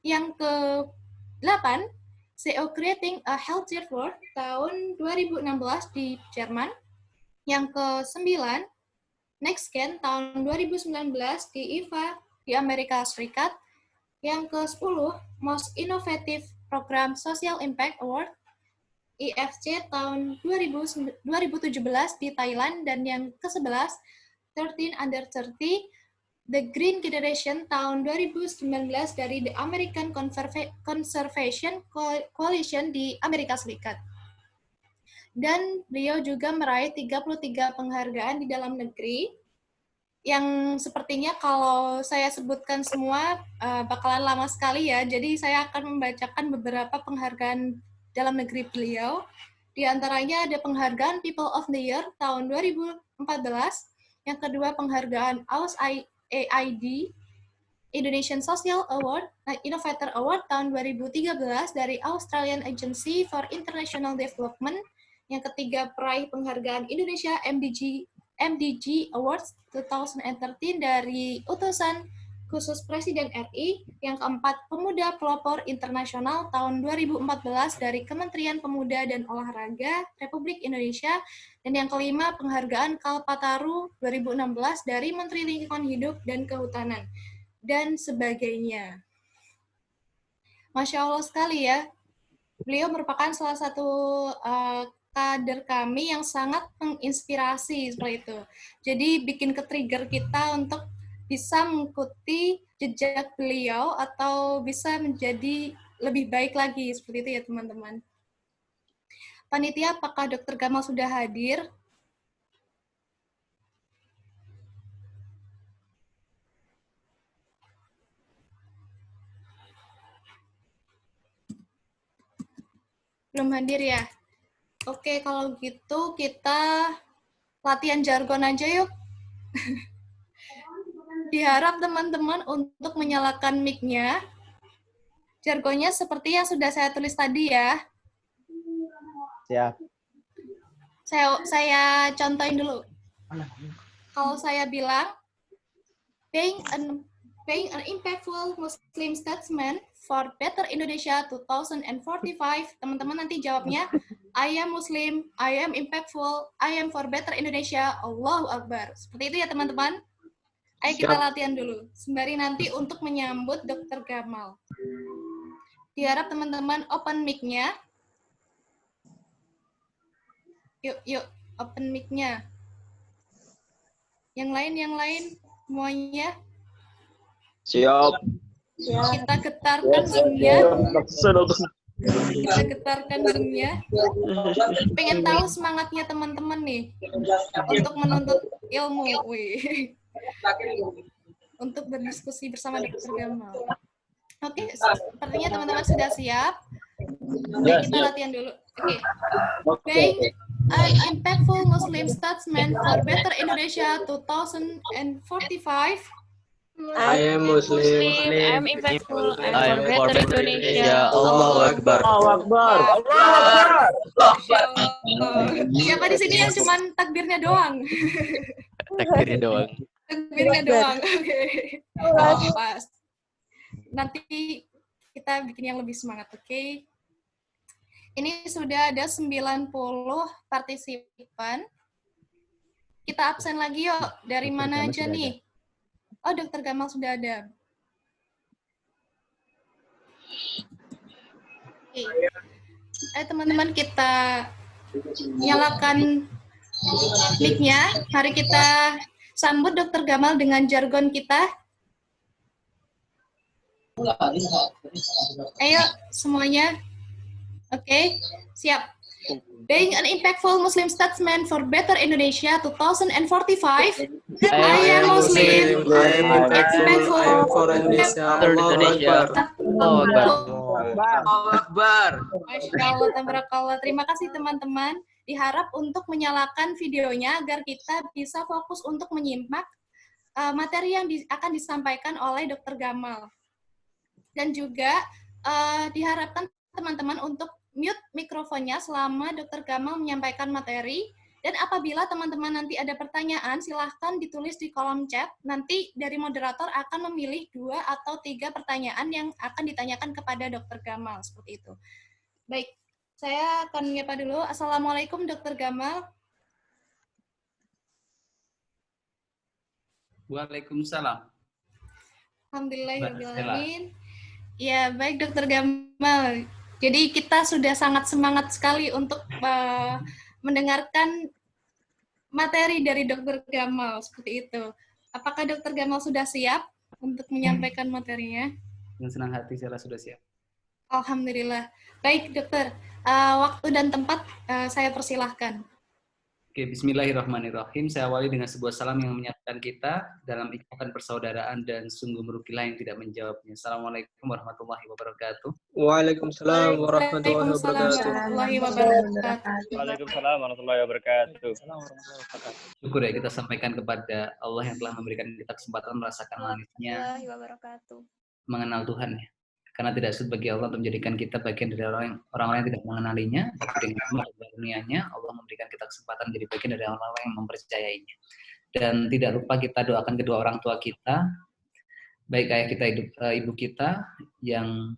F: Yang ke-8, CEO Creating a Healthier World tahun 2016 di Jerman. Yang ke-9, NextGen tahun 2019 di IFA di Amerika Serikat. Yang ke-10, Most Innovative Program Social Impact Award IFC tahun 2017 di Thailand, dan yang ke-11 13 Under 30 The Green Generation tahun 2019 dari The American Conservation Coalition di Amerika Serikat. Dan beliau juga meraih 33 penghargaan di dalam negeri yang sepertinya kalau saya sebutkan semua bakalan lama sekali ya. Jadi saya akan membacakan beberapa penghargaan dalam negeri beliau. Di antaranya ada penghargaan People of the Year tahun 2014. Yang kedua, penghargaan AID Indonesian Social Award, Innovator Award tahun 2013 dari Australian Agency for International Development. Yang ketiga, peraih penghargaan Indonesia MDG Awards 2013 dari Utusan Khusus Presiden RI. Yang keempat, Pemuda Pelopor Internasional tahun 2014 dari Kementerian Pemuda dan Olahraga Republik Indonesia. Dan yang kelima, penghargaan Kalpataru 2016 dari Menteri Lingkungan Hidup dan Kehutanan, dan sebagainya. Masya Allah sekali ya. beliau merupakan salah satu kader kami yang sangat menginspirasi seperti itu. Jadi bikin ke-trigger kita untuk bisa mengikuti jejak beliau atau bisa menjadi lebih baik lagi seperti itu ya teman-teman. Panitia, apakah Dr. Gamal sudah hadir? Belum hadir ya? Oke, kalau gitu kita latihan jargon aja yuk. Diharap teman-teman untuk menyalakan mic-nya. Jargonnya seperti yang sudah saya tulis tadi ya.
G: Siap.
F: Saya contohin dulu. Kalau saya bilang, being an impactful Muslim statesman for better Indonesia 2045, teman-teman nanti jawabnya, I am Muslim, I am impactful, I am for better Indonesia, Allahu Akbar. Seperti itu ya teman-teman. Ayo kita latihan dulu, sembari nanti untuk menyambut Dr. Gamal. Diharap teman-teman open mic-nya. Yuk, open mic-nya. Yang lain, semuanya.
G: Siap.
F: Kita getarkan Zoom-nya. Kita getarkan Zoom-nya. Pengen tahu semangatnya teman-teman nih untuk menuntut ilmu, untuk berdiskusi bersama Dr. Gamal. Oke, sepertinya teman-teman sudah siap. Oke, kita latihan dulu. Oke. Being an impactful Muslim statesman for better Indonesia 2045.
K: I am Muslim.
H: I am impactful.
B: I am for better Indonesia.
G: Allahu Akbar.
F: Siapa di sini yang cuman takbirnya doang?
B: Takdirnya doang.
F: Takbirnya doang. Oke. Oh, pas. Nanti kita bikin yang lebih semangat, oke? Ini sudah ada 90 partisipan. Kita absen lagi yuk. Dari mana aja nih? Oh, Dr. Gamal sudah ada. Oke. Ayo teman-teman kita nyalakan mic-nya. Mari kita sambut Dr. Gamal dengan jargon kita. Ayo semuanya. Oke, siap. Being an impactful Muslim statesman for better Indonesia 2045. I am Muslim. I am impactful
K: for Indonesia.
B: Allahu Akbar.
F: Masya Allah, tabarakallah. Terima kasih teman-teman. Diharap untuk menyalakan videonya agar kita bisa fokus untuk menyimak materi yang akan disampaikan oleh Dr. Gamal. Dan juga diharapkan teman-teman untuk mute mikrofonnya selama Dr. Gamal menyampaikan materi. Dan apabila teman-teman nanti ada pertanyaan, silahkan ditulis di kolom chat. Nanti dari moderator akan memilih 2 atau 3 pertanyaan yang akan ditanyakan kepada Dr. Gamal. Seperti itu. Baik, saya akan menyapa dulu. Assalamualaikum Dr. Gamal.
A: Waalaikumsalam.
F: Alhamdulillahirrahmanirrahim. Ya, baik Dr. Gamal. Jadi kita sudah sangat semangat sekali untuk mendengarkan materi dari Dr. Gamal seperti itu. Apakah Dr. Gamal sudah siap untuk menyampaikan materinya?
A: Dengan senang hati saya sudah siap.
F: Alhamdulillah. Baik, Dokter. Waktu dan tempat saya persilahkan.
A: Oke, bismillahirrahmanirrahim. Saya awali dengan sebuah salam yang menyatukan kita dalam ikatan persaudaraan dan sungguh merugilah yang tidak menjawabnya. Assalamualaikum warahmatullahi wabarakatuh.
K: Waalaikumsalam warahmatullahi wabarakatuh.
C: Waalaikumsalam warahmatullahi wabarakatuh.
A: Syukur ya kita sampaikan kepada Allah yang telah memberikan kita kesempatan merasakan manisnya mengenal Tuhan ya. Karena tidak sulit bagi Allah untuk menjadikan kita bagian dari orang-orang yang tidak mengenalinya, tapi dengan karunia-Nya Allah memberikan kita kesempatan menjadi bagian dari orang-orang yang mempercayainya. Dan tidak lupa kita doakan kedua orang tua kita, baik ayah kita, ibu kita yang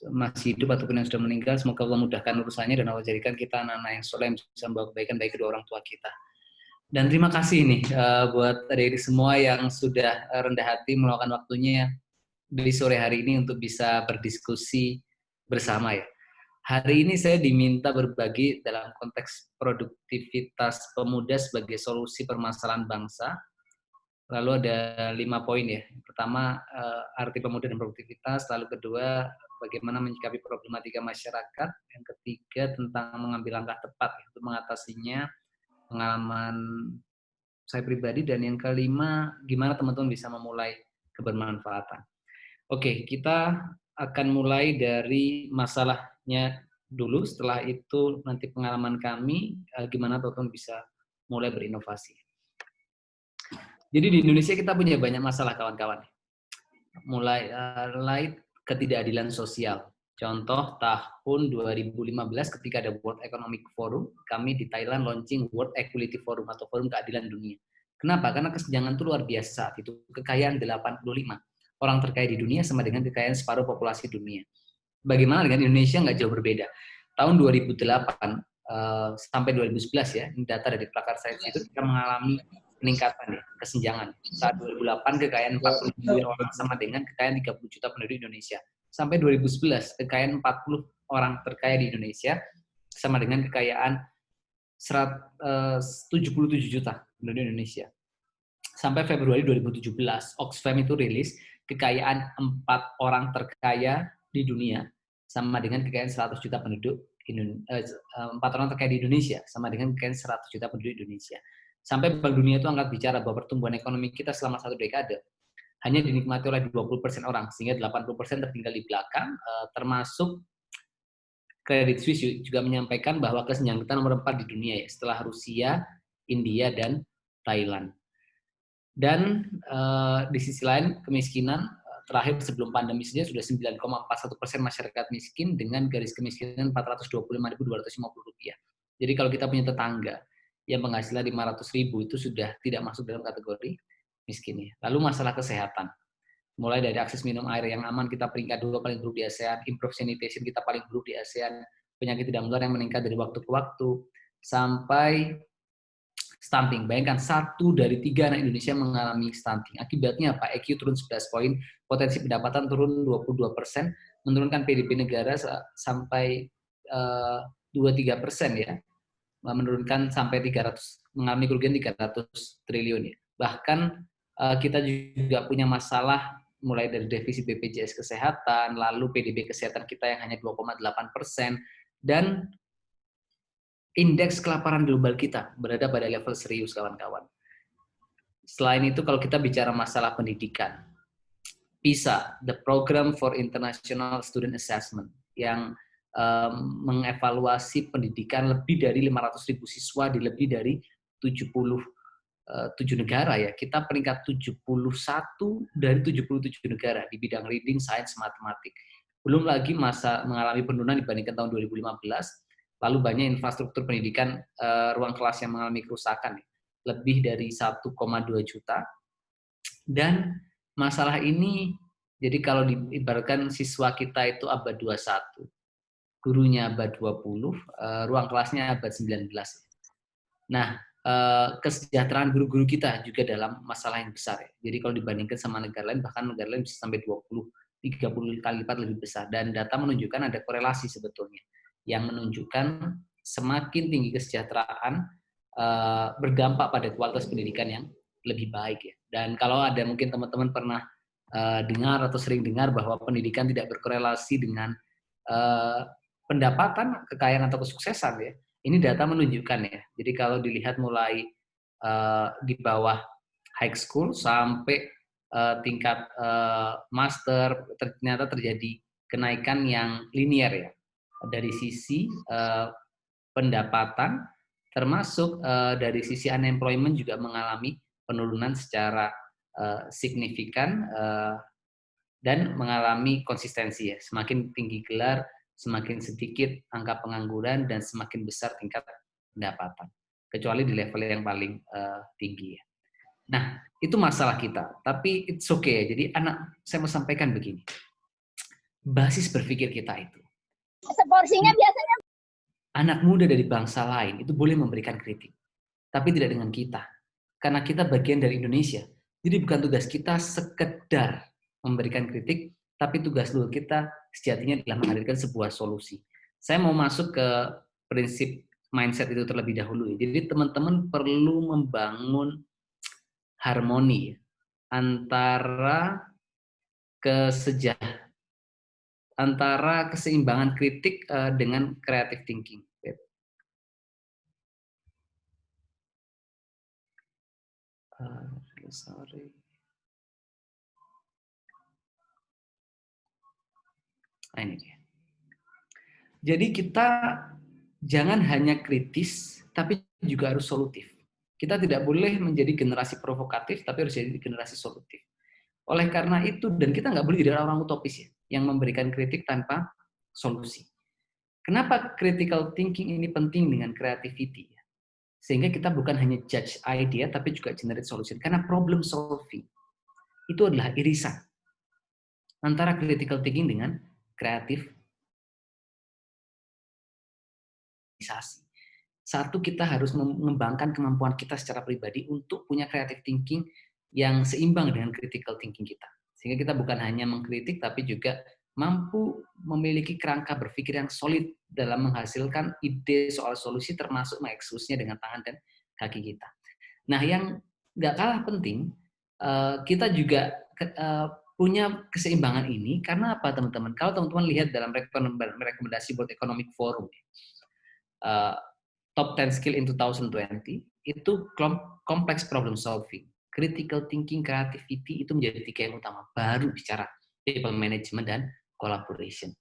A: masih hidup ataupun yang sudah meninggal, semoga Allah mudahkan urusannya dan Allah jadikan kita anak-anak yang soleh yang bisa membawa kebaikan bagi kedua orang tua kita. Dan terima kasih nih buat adik-adik semua yang sudah rendah hati meluangkan waktunya di sore hari ini untuk bisa berdiskusi bersama ya.
B: Hari ini saya diminta berbagi dalam konteks produktivitas pemuda sebagai solusi permasalahan bangsa. Lalu ada 5 poin ya. Pertama, arti pemuda dan produktivitas. Lalu kedua, bagaimana menyikapi problematika masyarakat. Yang ketiga, tentang mengambil langkah tepat untuk mengatasinya, pengalaman saya pribadi. Dan yang kelima, gimana teman-teman bisa memulai kebermanfaatan. Oke, kita akan mulai dari masalahnya dulu. Setelah itu nanti pengalaman kami, gimana teman-teman bisa mulai berinovasi. Jadi di Indonesia kita punya banyak masalah kawan-kawan. Mulai ketidakadilan sosial. Contoh tahun 2015 ketika ada World Economic Forum, kami di Thailand launching World Equality Forum atau Forum Keadilan Dunia. Kenapa? Karena kesenjangan itu luar biasa saat itu. Kekayaan 85. Orang terkaya di dunia sama dengan kekayaan separuh populasi dunia. Bagaimana dengan Indonesia? Nggak jauh berbeda. Tahun 2008 sampai 2011 ya, ini data dari Prakarsa itu kita mengalami peningkatan ya, kesenjangan. Saat 2008 kekayaan 40 miliar orang sama dengan kekayaan 30 juta penduduk Indonesia. Sampai 2011 kekayaan 40 orang terkaya di Indonesia sama dengan kekayaan 77 juta penduduk Indonesia. Sampai Februari 2017, Oxfam itu rilis kekayaan 4 orang terkaya di dunia sama dengan kekayaan 100 juta penduduk 4 orang terkaya di Indonesia sama dengan kekayaan 100 juta penduduk Indonesia. Sampai Bank Dunia itu angkat bicara bahwa pertumbuhan ekonomi kita selama 1 dekade hanya dinikmati oleh 20% orang, sehingga 80% tertinggal di belakang, termasuk Credit Suisse juga menyampaikan bahwa kesenjangan kita nomor 4 di dunia ya, setelah Rusia, India, dan Thailand. Dan di sisi lain kemiskinan terakhir sebelum pandemi saja sudah 9,41% masyarakat miskin dengan garis kemiskinan Rp425.250. Jadi kalau kita punya tetangga yang penghasilan 500.000 itu sudah tidak masuk dalam kategori miskin. Lalu masalah kesehatan. Mulai dari akses minum air yang aman, kita peringkat 2 paling buruk di ASEAN, improve sanitation kita paling buruk di ASEAN, penyakit tidak menular yang meningkat dari waktu ke waktu, sampai stunting. Bayangkan 1 dari 3 anak Indonesia mengalami stunting. Akibatnya apa? EQ turun 11 poin, potensi pendapatan turun 22%, menurunkan PDB negara sampai 2-3% ya. Menurunkan sampai 300, mengalami kerugian 300 triliun ya. Bahkan kita juga punya masalah mulai dari defisit BPJS Kesehatan, lalu PDB kesehatan kita yang hanya 2,8%, dan indeks kelaparan global kita berada pada level serius, kawan-kawan. Selain itu, kalau kita bicara masalah pendidikan, PISA, the Program for International Student Assessment, yang mengevaluasi pendidikan lebih dari 500.000 siswa di lebih dari 77 negara ya. Kita peringkat 71 dari 77 negara di bidang reading, science, matematik. Belum lagi masa mengalami penurunan dibandingkan tahun 2015. Lalu banyak infrastruktur pendidikan, ruang kelas yang mengalami kerusakan, lebih dari 1,2 juta. Dan masalah ini, jadi kalau diibaratkan siswa kita itu abad 21, gurunya abad 20, ruang kelasnya abad 19. Nah, kesejahteraan guru-guru kita juga dalam masalah yang besar ya. Jadi kalau dibandingkan sama negara lain, bahkan negara lain bisa sampai 20-30 kali lipat lebih besar. Dan data menunjukkan ada korelasi sebetulnya, yang menunjukkan semakin tinggi kesejahteraan berdampak pada kualitas pendidikan yang lebih baik ya. Dan kalau ada mungkin teman-teman pernah dengar atau sering dengar bahwa pendidikan tidak berkorelasi dengan pendapatan, kekayaan atau kesuksesan ya. Ini data menunjukkan ya. Jadi kalau dilihat mulai di bawah high school sampai tingkat master, ternyata terjadi kenaikan yang linear ya. Dari sisi pendapatan, termasuk dari sisi unemployment juga mengalami penurunan secara signifikan dan mengalami konsistensi ya. Semakin tinggi gelar, semakin sedikit angka pengangguran, dan semakin besar tingkat pendapatan. Kecuali di level yang paling tinggi ya. Nah, itu masalah kita. Tapi it's okay. Jadi saya mau sampaikan begini. Basis berpikir kita itu.
H: Seporsinya biasanya.
B: Anak muda dari bangsa lain itu boleh memberikan kritik. Tapi tidak dengan kita. Karena kita bagian dari Indonesia. Jadi bukan tugas kita sekedar memberikan kritik, tapi tugas dulu kita sejatinya adalah menghadirkan sebuah solusi. Saya mau masuk ke prinsip mindset itu terlebih dahulu. Jadi teman-teman perlu membangun harmoni antara keseimbangan kritik dengan creative thinking. Sorry. Nah, ini dia. Jadi kita jangan hanya kritis, tapi juga harus solutif. Kita tidak boleh menjadi generasi provokatif, tapi harus jadi generasi solutif. Oleh karena itu, dan kita nggak boleh jadi orang utopis ya, yang memberikan kritik tanpa solusi. Kenapa critical thinking ini penting dengan creativity? Sehingga kita bukan hanya judge idea, tapi juga generate solution. Karena problem solving itu adalah irisan antara critical thinking dengan kreatif. Satu, kita harus mengembangkan kemampuan kita secara pribadi untuk punya creative thinking yang seimbang dengan critical thinking kita. Sehingga kita bukan hanya mengkritik, tapi juga mampu memiliki kerangka berpikir yang solid dalam menghasilkan ide soal solusi, termasuk mengeksekusinya dengan tangan dan kaki kita. Nah, yang nggak kalah penting, kita juga punya keseimbangan ini karena apa, teman-teman? Kalau teman-teman lihat dalam rekomendasi World Economic Forum, Top 10 Skill in 2020, itu complex problem solving, critical thinking, creativity itu menjadi 3 yang utama. Baru bicara people management dan collaboration.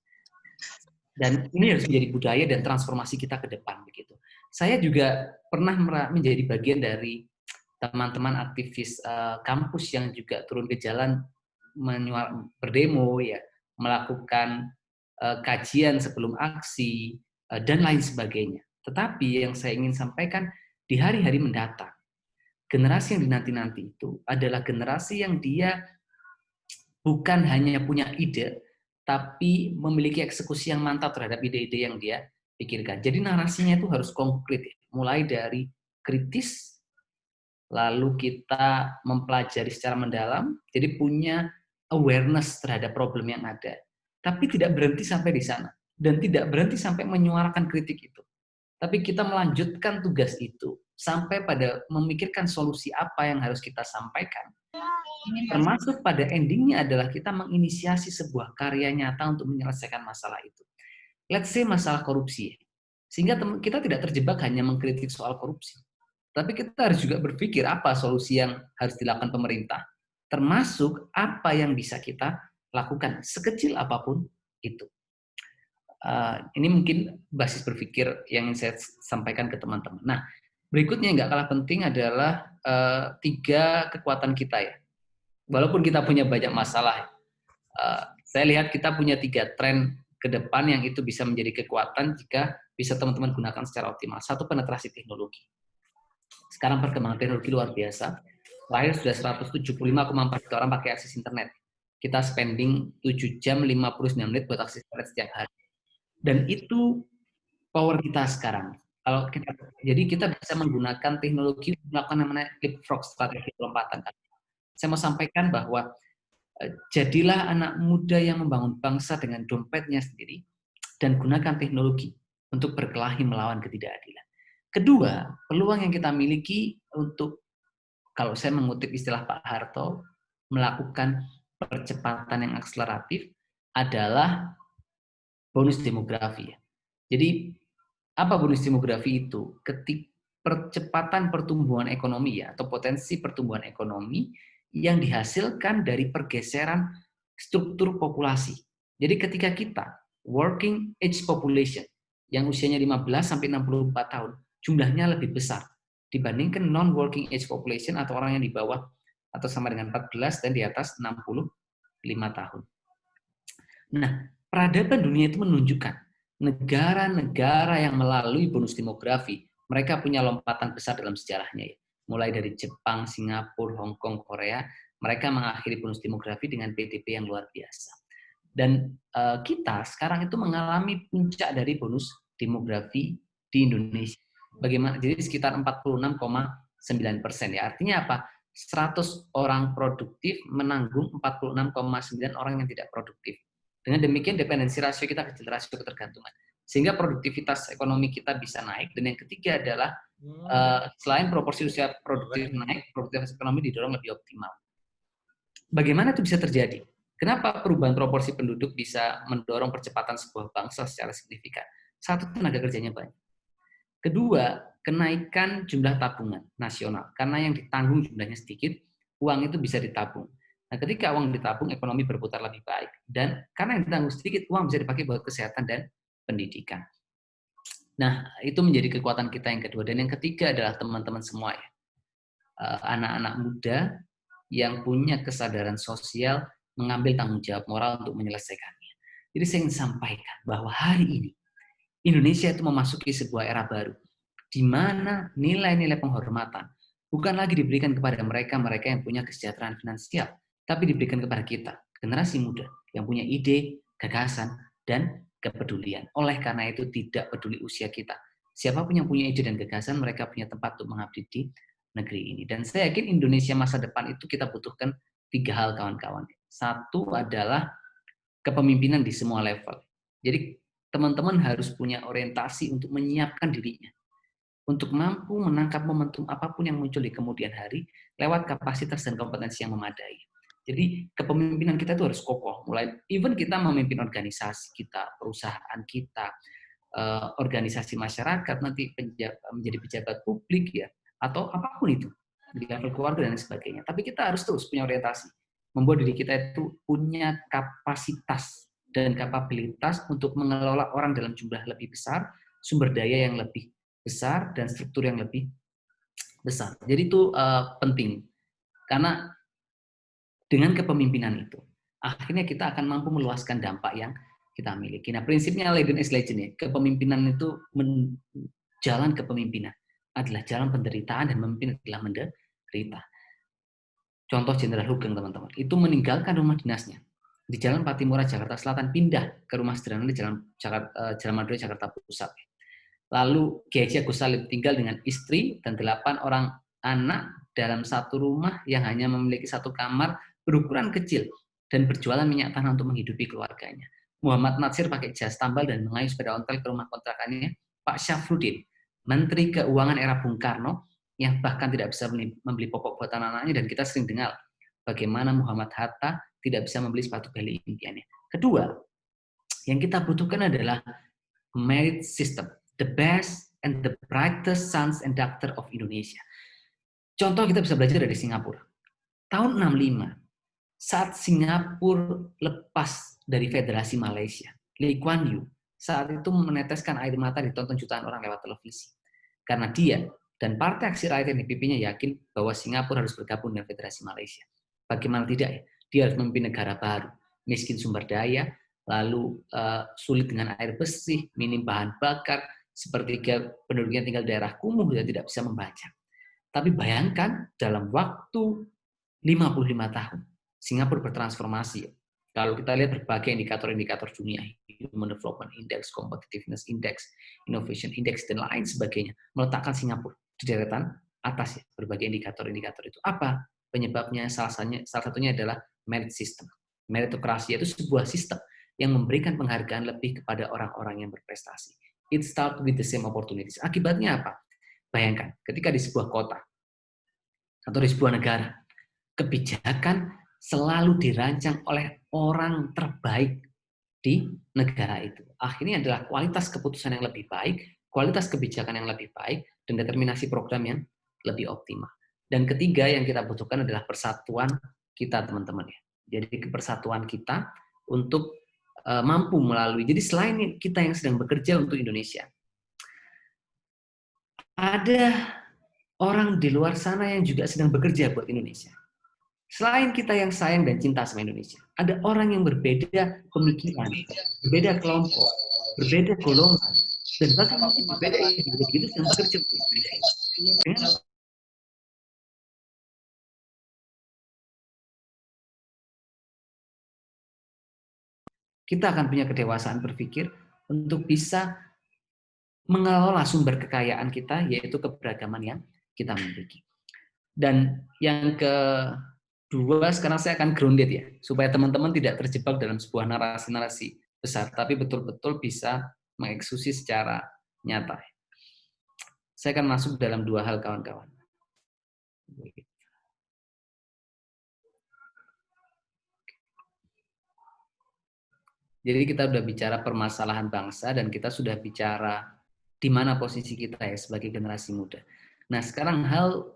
B: Dan ini harus menjadi budaya dan transformasi kita ke depan begitu. Saya juga pernah menjadi bagian dari teman-teman aktivis kampus yang juga turun ke jalan berdemo ya, melakukan kajian sebelum aksi dan lain sebagainya. Tetapi yang saya ingin sampaikan, di hari-hari mendatang, generasi yang dinanti-nanti itu adalah generasi yang dia bukan hanya punya ide, tapi memiliki eksekusi yang mantap terhadap ide-ide yang dia pikirkan. Jadi narasinya itu harus konkret, mulai dari kritis, lalu kita mempelajari secara mendalam, jadi punya awareness terhadap problem yang ada. Tapi tidak berhenti sampai di sana, dan tidak berhenti sampai menyuarakan kritik itu. Tapi kita melanjutkan tugas itu sampai pada memikirkan solusi apa yang harus kita sampaikan. Termasuk pada endingnya adalah kita menginisiasi sebuah karya nyata untuk menyelesaikan masalah itu. Let's say masalah korupsi. Sehingga kita tidak terjebak hanya mengkritik soal korupsi. Tapi kita harus juga berpikir apa solusi yang harus dilakukan pemerintah. Termasuk apa yang bisa kita lakukan sekecil apapun itu. Ini mungkin basis berpikir yang ingin saya sampaikan ke teman-teman. Nah, berikutnya yang nggak kalah penting adalah 3 kekuatan kita ya. Walaupun kita punya banyak masalah, saya lihat kita punya 3 tren ke depan yang itu bisa menjadi kekuatan jika bisa teman-teman gunakan secara optimal. 1, penetrasi teknologi. Sekarang perkembangan teknologi luar biasa. Terakhir sudah 175,4 juta orang pakai akses internet. Kita spending 7 jam 59 menit buat akses internet setiap hari. Dan itu power kita sekarang. Jadi kita bisa menggunakan teknologi melakukan namanya leapfrog, strategi lompatan. Saya mau sampaikan bahwa jadilah anak muda yang membangun bangsa dengan dompetnya sendiri dan gunakan teknologi untuk berkelahi melawan ketidakadilan. Kedua, peluang yang kita miliki untuk, kalau saya mengutip istilah Pak Harto, melakukan percepatan yang akseleratif adalah bonus demografi. Jadi apa bonus demografi itu? Percepatan pertumbuhan ekonomi ya, atau potensi pertumbuhan ekonomi yang dihasilkan dari pergeseran struktur populasi. Jadi ketika kita working age population yang usianya 15 sampai 64 tahun, jumlahnya lebih besar dibandingkan non-working age population atau orang yang di bawah atau sama dengan 14 dan di atas 65 tahun. Nah, peradaban dunia itu menunjukkan negara-negara yang melalui bonus demografi, mereka punya lompatan besar dalam sejarahnya ya. Mulai dari Jepang, Singapura, Hong Kong, Korea, mereka mengakhiri bonus demografi dengan PDB yang luar biasa. Dan kita sekarang itu mengalami puncak dari bonus demografi di Indonesia. Bagaimana? Jadi sekitar 46,9% ya. Artinya apa? 100 orang produktif menanggung 46,9 orang yang tidak produktif. Dengan demikian dependensi rasio kita kecil, rasio ketergantungan. sehingga produktivitas ekonomi kita bisa naik. Dan yang ketiga adalah selain proporsi usia produktif naik, produktivitas ekonomi didorong lebih optimal. Bagaimana itu bisa terjadi? Kenapa perubahan proporsi penduduk bisa mendorong percepatan sebuah bangsa secara signifikan? Satu, tenaga kerjanya banyak. Kedua, kenaikan jumlah tabungan nasional. Karena yang ditanggung jumlahnya sedikit, uang itu bisa ditabung. Nah, ketika uang ditabung, ekonomi berputar lebih baik. Dan karena yang ditanggung sedikit, uang bisa dipakai buat kesehatan dan pendidikan. Nah, itu menjadi kekuatan kita yang kedua. Dan yang ketiga adalah teman-teman semua ya. Anak-anak muda yang punya kesadaran sosial mengambil tanggung jawab moral untuk menyelesaikannya. Jadi saya ingin sampaikan bahwa hari ini Indonesia itu memasuki sebuah era baru di mana nilai-nilai penghormatan bukan lagi diberikan kepada mereka yang punya kesejahteraan finansial, tapi diberikan kepada kita, generasi muda yang punya ide, gagasan, dan kepedulian. Oleh karena itu tidak peduli usia kita. Siapapun yang punya ide dan gagasan, mereka punya tempat untuk mengabdi di negeri ini. Dan saya yakin Indonesia masa depan itu kita butuhkan 3 hal kawan-kawan. Satu adalah kepemimpinan di semua level. Jadi teman-teman harus punya orientasi untuk menyiapkan dirinya. Untuk mampu menangkap momentum apapun yang muncul di kemudian hari lewat kapasitas dan kompetensi yang memadai. Jadi kepemimpinan kita itu harus kokoh. Mulai even kita memimpin organisasi kita, perusahaan kita, organisasi masyarakat, nanti menjadi pejabat publik ya, atau apapun itu di level keluarga dan sebagainya. Tapi kita harus terus punya orientasi, membuat diri kita itu punya kapasitas dan kapabilitas untuk mengelola orang dalam jumlah lebih besar, sumber daya yang lebih besar, dan struktur yang lebih besar. Jadi itu penting karena dengan kepemimpinan itu akhirnya kita akan mampu meluaskan dampak yang kita miliki. Nah, prinsipnya Leiden is Legend ya. Kepemimpinan itu jalan kepemimpinan adalah jalan penderitaan dan memimpin adalah menderita. Contoh Jenderal Hugeng, teman-teman. Itu meninggalkan rumah dinasnya di Jalan Patimura, Jakarta Selatan, pindah ke rumah sederhana di Jalan Madura, Jakarta Pusat. Lalu Kiai Haji Agus Salim tinggal dengan istri dan 8 orang anak dalam satu rumah yang hanya memiliki satu kamar berukuran kecil dan berjualan minyak tanah untuk menghidupi keluarganya. Muhammad Natsir pakai jas tambal dan mengayuh sepeda ontel ke rumah kontrakannya Pak Syafruddin, Menteri Keuangan era Bung Karno, yang bahkan tidak bisa membeli popok buat anak-anaknya, dan kita sering dengar bagaimana Muhammad Hatta tidak bisa membeli sepatu beli impiannya. Kedua, yang kita butuhkan adalah merit system, the best and the brightest sons and daughter of Indonesia. Contoh kita bisa belajar dari Singapura. Tahun 65, saat Singapura lepas dari Federasi Malaysia, Lee Kuan Yew saat itu meneteskan air mata ditonton jutaan orang lewat televisi. Karena dia dan Partai Aksi Rakyat yang dipimpinnya yakin bahwa Singapura harus bergabung dengan Federasi Malaysia. Bagaimana tidak ya? Dia harus memimpin negara baru, miskin sumber daya, lalu sulit dengan air bersih, minim bahan bakar, sepertiga penduduknya tinggal di daerah kumuh dan tidak bisa membaca. Tapi bayangkan dalam waktu 55 tahun, Singapura bertransformasi. Kalau kita lihat berbagai indikator-indikator dunia, Human Development Index, Competitiveness Index, Innovation Index, dan lain sebagainya, meletakkan Singapura di deretan atas ya, berbagai indikator-indikator itu. Apa penyebabnya? Salah satunya adalah merit system. Meritokrasi itu sebuah sistem yang memberikan penghargaan lebih kepada orang-orang yang berprestasi. It starts with the same opportunities. Akibatnya apa? Bayangkan, ketika di sebuah kota atau di sebuah negara, kebijakan selalu dirancang oleh orang terbaik di negara itu. Akhirnya adalah kualitas keputusan yang lebih baik, kualitas kebijakan yang lebih baik, dan determinasi program yang lebih optimal. Dan ketiga yang kita butuhkan adalah persatuan kita, teman-teman ya. Jadi kepersatuan kita untuk mampu melalui. Jadi selain kita yang sedang bekerja untuk Indonesia, ada orang di luar sana yang juga sedang bekerja buat Indonesia. Selain kita yang sayang dan cinta sama Indonesia, ada orang yang berbeda pemikiran, berbeda kelompok, berbeda golongan, dan bahkan berbeda individu yang bekerja untuk Indonesia. Kita akan punya kedewasaan berpikir untuk bisa mengelola sumber kekayaan kita, yaitu keberagaman yang kita miliki. Dan yang kedua, sekarang saya akan grounded ya, supaya teman-teman tidak terjebak dalam sebuah narasi-narasi besar, tapi betul-betul bisa mengeksekusi secara nyata. Saya akan masuk dalam 2 hal, kawan-kawan. Jadi kita sudah bicara permasalahan bangsa dan kita sudah bicara di mana posisi kita ya sebagai generasi muda. Nah, sekarang hal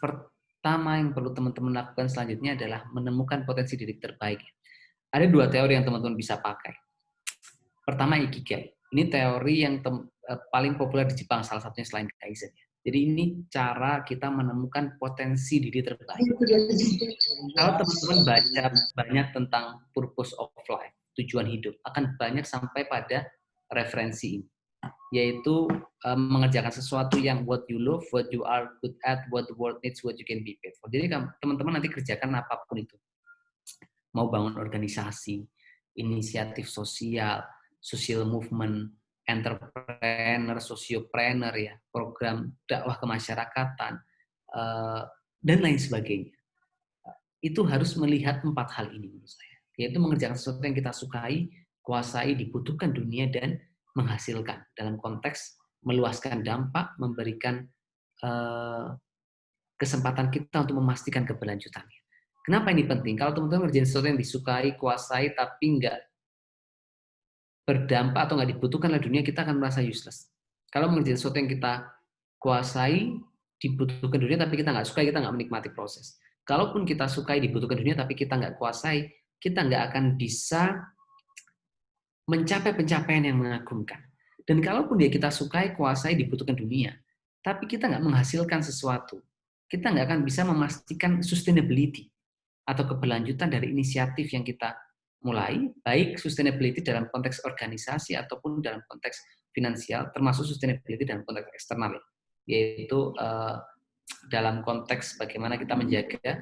B: pertama yang perlu teman-teman lakukan selanjutnya adalah menemukan potensi diri terbaik. Ada 2 teori yang teman-teman bisa pakai. Pertama, Ikigai. Ini teori yang paling populer di Jepang, salah satunya selain Kaizen. Jadi ini cara kita menemukan potensi diri terbaik. Kalau teman-teman baca banyak tentang purpose of life, tujuan hidup, akan banyak sampai pada referensi ini, yaitu mengerjakan sesuatu yang what you love, what you are good at, what the world needs, what you can be paid for. Jadi teman-teman nanti kerjakan apapun itu. Mau bangun organisasi, inisiatif sosial, social movement, entrepreneur, sociopreneur, ya, program dakwah kemasyarakatan, dan lain sebagainya. Itu harus melihat 4 hal ini menurut saya, yaitu mengerjakan sesuatu yang kita sukai, kuasai, dibutuhkan dunia, dan menghasilkan dalam konteks meluaskan dampak, memberikan kesempatan kita untuk memastikan keberlanjutannya. Kenapa ini penting? Kalau teman-teman ngerjain sesuatu yang disukai, kuasai, tapi nggak berdampak atau nggak dibutuhkan oleh dunia, kita akan merasa useless. Kalau mengerjakan sesuatu yang kita kuasai, dibutuhkan dunia, tapi kita nggak sukai, kita nggak menikmati proses. Kalaupun kita sukai, dibutuhkan dunia, tapi kita nggak kuasai, kita nggak akan bisa mencapai pencapaian yang mengagumkan. Dan kalaupun dia kita sukai, kuasai, dibutuhkan dunia, tapi kita nggak menghasilkan sesuatu, kita nggak akan bisa memastikan sustainability atau keberlanjutan dari inisiatif yang kita mulai, baik sustainability dalam konteks organisasi ataupun dalam konteks finansial, termasuk sustainability dalam konteks eksternal, yaitu dalam konteks bagaimana kita menjaga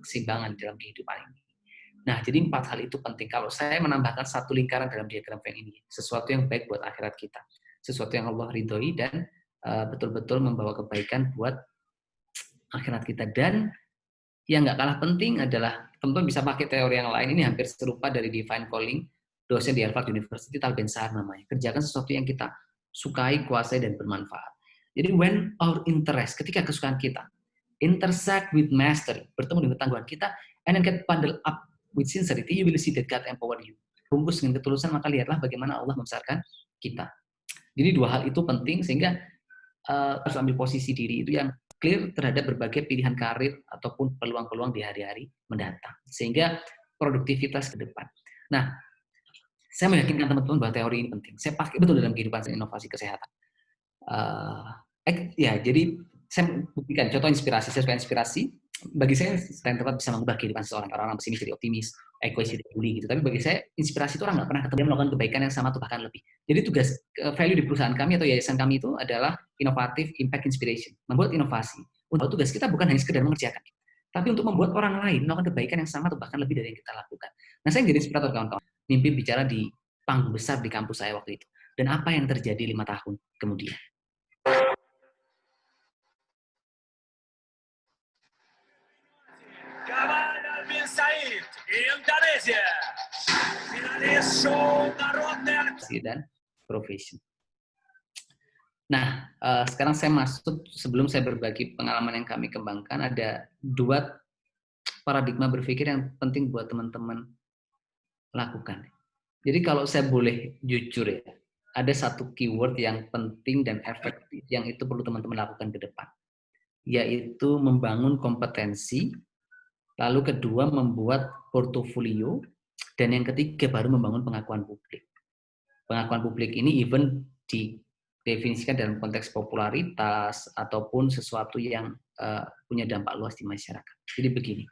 B: keseimbangan dalam kehidupan ini. Nah, jadi 4 hal itu penting. Kalau saya menambahkan 1 lingkaran dalam diagram Venn ini, sesuatu yang baik buat akhirat kita, sesuatu yang Allah ridhoi dan betul-betul membawa kebaikan buat akhirat kita. Dan yang nggak kalah penting adalah teman-teman bisa pakai teori yang lain, ini hampir serupa dari Divine Calling, dosen di Harvard University, Tal Ben-Shahar namanya. Kerjakan sesuatu yang kita sukai, kuasai, dan bermanfaat. Jadi when our interest, ketika kesukaan kita intersect with mastery, bertemu dengan ketangguhan kita, and then get bundled up with sincerity, you will see that God empower you. Bungkus dengan ketulusan, maka lihatlah bagaimana Allah membesarkan kita. Jadi 2 hal itu penting, sehingga harus ambil posisi diri itu yang clear terhadap berbagai pilihan karir ataupun peluang-peluang di hari-hari mendatang, sehingga produktivitas ke depan. Nah, saya meyakinkan teman-teman bahwa teori ini penting. Saya pakai betul dalam kehidupan saya, inovasi kesehatan. Ya, jadi saya buktikan contoh inspirasi. Saya suka inspirasi. Bagi saya, selain tempat bisa mengubah kehidupan seseorang. Orang-orang pesimis jadi optimis, egois jadi peduli gitu. Tapi bagi saya, inspirasi itu orang nggak pernah ketemu melakukan kebaikan yang sama atau bahkan lebih. Jadi tugas value di perusahaan kami atau yayasan kami itu adalah inovatif impact inspiration, membuat inovasi. Untuk tugas kita bukan hanya sekedar mengerjakan, tapi untuk membuat orang lain melakukan kebaikan yang sama atau bahkan lebih dari yang kita lakukan. Nah, saya jadi inspirator kawan-kawan. Mimpi bicara di panggung besar di kampus saya waktu itu. Dan apa yang terjadi 5 tahun kemudian?
C: Gamal Albin Said, Indonesia. Finalis show
B: dan profession. Nah, sekarang saya masuk, sebelum saya berbagi pengalaman yang kami kembangkan, ada 2 paradigma berpikir yang penting buat teman-teman lakukan. Jadi kalau saya boleh jujur ya, ada 1 keyword yang penting dan efektif yang itu perlu teman-teman lakukan ke depan, yaitu membangun kompetensi, lalu kedua membuat portofolio, dan yang ketiga baru membangun pengakuan publik. Pengakuan publik ini even didefinisikan dalam konteks popularitas ataupun sesuatu yang punya dampak luas di masyarakat. Jadi begini.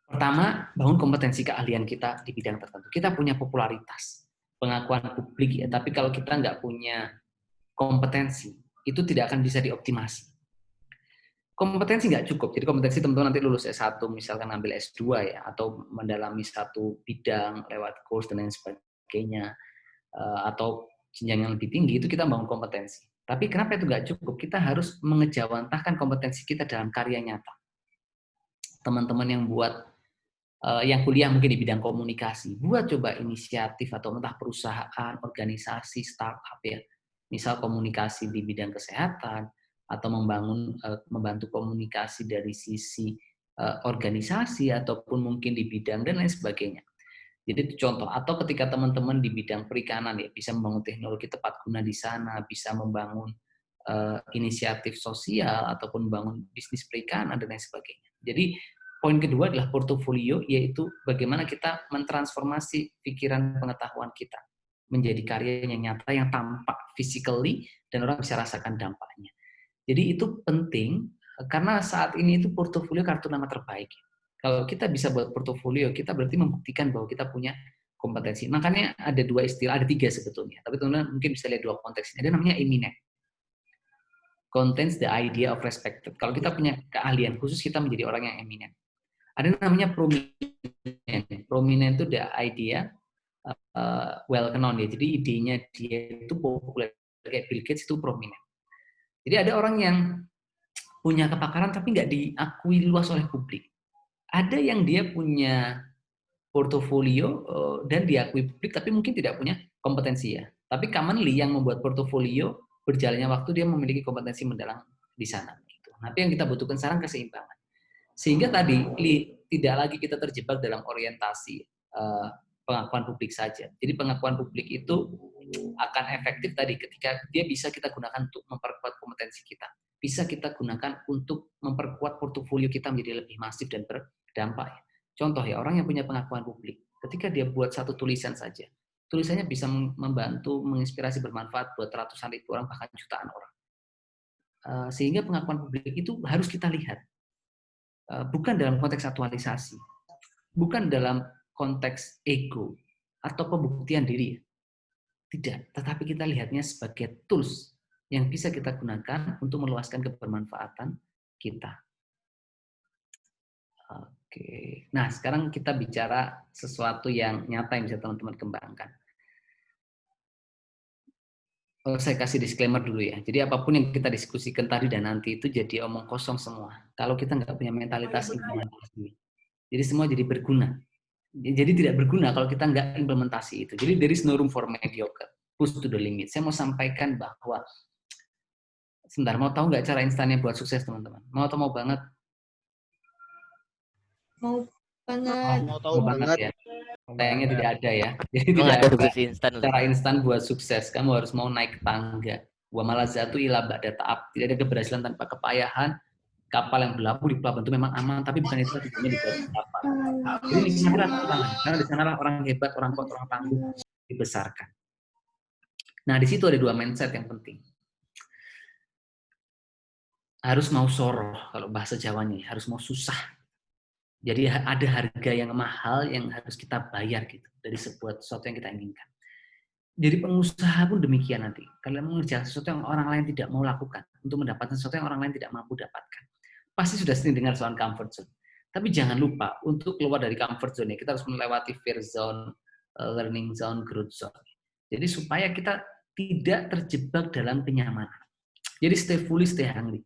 B: Pertama, bangun kompetensi keahlian kita di bidang tertentu. Kita punya popularitas, pengakuan publik ya, tapi kalau kita nggak punya kompetensi, itu tidak akan bisa dioptimasi. Kompetensi nggak cukup. Jadi kompetensi teman-teman nanti lulus S1, misalkan ngambil S2 ya, atau mendalami 1 bidang lewat course dan lain sebagainya, atau jenjang yang lebih tinggi, itu kita bangun kompetensi. Tapi kenapa itu nggak cukup? Kita harus mengejawantahkan kompetensi kita dalam karya nyata. Teman-teman yang buat yang kuliah mungkin di bidang komunikasi, buat coba inisiatif atau entah perusahaan, organisasi, startup ya, misal komunikasi di bidang kesehatan atau membantu komunikasi dari sisi organisasi ataupun mungkin di bidang dan lain sebagainya. Jadi itu contoh. Atau ketika teman-teman di bidang perikanan ya bisa membangun teknologi tepat guna di sana, bisa membangun inisiatif sosial ataupun membangun bisnis perikanan dan lain sebagainya. Jadi poin kedua adalah portofolio, yaitu bagaimana kita mentransformasi pikiran pengetahuan kita menjadi karya yang nyata, yang tampak physically, dan orang bisa rasakan dampaknya. Jadi itu penting, karena saat ini itu portofolio kartu nama terbaik. Kalau kita bisa buat portofolio, kita berarti membuktikan bahwa kita punya kompetensi. Makanya ada dua istilah, ada tiga sebetulnya. Tapi teman-teman mungkin bisa lihat dua konteks ini. Ada namanya eminent. Contains the idea of respected. Kalau kita punya keahlian khusus, kita menjadi orang yang eminent. Ada namanya prominent. Prominent itu the idea well known ya. Jadi idenya dia itu populer. Kayak Bill Gates itu prominent. Jadi ada orang yang punya kepakaran tapi nggak diakui luas oleh publik. Ada yang dia punya portofolio dan diakui publik tapi mungkin tidak punya kompetensi ya. Tapi commonly yang membuat portofolio, berjalannya waktu dia memiliki kompetensi mendalam di sana. Gitu. Tapi yang kita butuhkan sekarang keseimbangan. Sehingga tadi tidak lagi kita terjebak dalam orientasi pengakuan publik saja. Jadi pengakuan publik itu akan efektif tadi ketika dia bisa kita gunakan untuk memperkuat kompetensi kita. Bisa kita gunakan untuk memperkuat portofolio kita menjadi lebih masif dan berdampak. Contoh ya, orang yang punya pengakuan publik, ketika dia buat satu tulisan saja, tulisannya bisa membantu, menginspirasi, bermanfaat buat ratusan ribu orang, bahkan jutaan orang. Sehingga pengakuan publik itu harus kita lihat. Bukan dalam konteks aktualisasi, bukan dalam konteks ego atau pembuktian diri. Tidak, tetapi kita lihatnya sebagai tools yang bisa kita gunakan untuk meluaskan kebermanfaatan kita. Oke. Nah, sekarang kita bicara sesuatu yang nyata yang bisa teman-teman kembangkan. Saya kasih disclaimer dulu ya. Jadi apapun yang kita diskusikan tadi dan nanti itu jadi omong kosong semua. Kalau kita nggak punya mentalitas implementasi. Jadi semua jadi berguna. Jadi tidak berguna kalau kita nggak implementasi itu. Jadi there is no room for mediocre. Push to the limit. Saya mau sampaikan bahwa sebentar, mau tahu nggak cara instannya buat sukses teman-teman? Mau atau mau banget?
F: Mau banget.
L: Mau tahu banget.
B: Ya. Sayangnya tidak ada ya. Jadi tidak ada
L: instan,
B: cara instan buat sukses. Kamu harus mau naik tangga. Wa malazatu ila ba'da ta'ab. Tidak ada keberhasilan tanpa kepayahan. Kapal yang berlabuh di pelabuhan itu memang aman, tapi bukan itu tujuannya di bawah kapal. Jadi nikmatilah tantangan. Karena di sanalah orang hebat, orang kuat, orang tangguh dibesarkan. Nah, di situ ada dua mindset yang penting. Harus mau soroh, kalau bahasa Jawanya, harus mau susah. Jadi ada harga yang mahal yang harus kita bayar gitu dari sesuatu yang kita inginkan. Jadi pengusaha pun demikian nanti. Kalian mengerjakan sesuatu yang orang lain tidak mau lakukan untuk mendapatkan sesuatu yang orang lain tidak mampu dapatkan. Pasti sudah sering dengar soal comfort zone. Tapi jangan lupa untuk keluar dari comfort zone kita harus melewati fear zone, learning zone, growth zone. Jadi supaya kita tidak terjebak dalam kenyamanan. Jadi stay fully, stay hungry.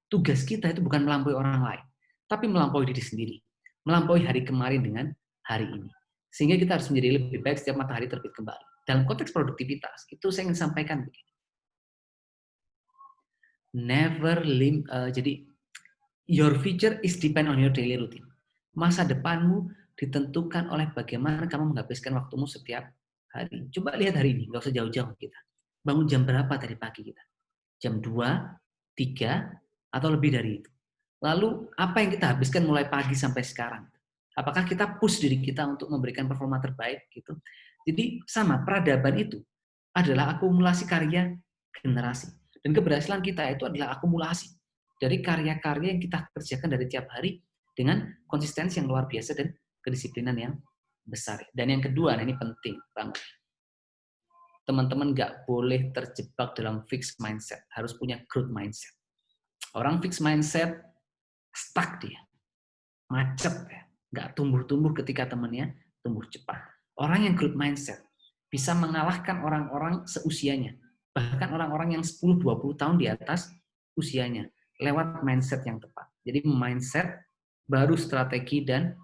B: Tugas kita itu bukan melampaui orang lain, tapi melampaui diri sendiri. Melampaui hari kemarin dengan hari ini. Sehingga kita harus menjadi lebih baik setiap matahari terbit kembali. Dalam konteks produktivitas, itu saya ingin sampaikan begini. Jadi, your future is depend on your daily routine. Masa depanmu ditentukan oleh bagaimana kamu menghabiskan waktumu setiap hari. Coba lihat hari ini, nggak usah jauh-jauh kita. Bangun jam berapa dari pagi kita? Jam 2, 3, atau lebih dari itu. Lalu, apa yang kita habiskan mulai pagi sampai sekarang? Apakah kita push diri kita untuk memberikan performa terbaik? Gitu. Jadi, sama, peradaban itu adalah akumulasi karya generasi. Dan keberhasilan kita itu adalah akumulasi dari karya-karya yang kita kerjakan dari tiap hari dengan konsistensi yang luar biasa dan kedisiplinan yang besar. Dan yang kedua, nah ini penting banget. Teman-teman nggak boleh terjebak dalam fixed mindset. Harus punya growth mindset. Orang fixed mindset, stuck dia, macet ya, nggak tumbuh-tumbuh ketika temannya tumbuh cepat. Orang yang growth mindset bisa mengalahkan orang-orang seusianya, bahkan orang-orang yang 10-20 tahun di atas usianya, lewat mindset yang tepat. Jadi mindset baru strategi dan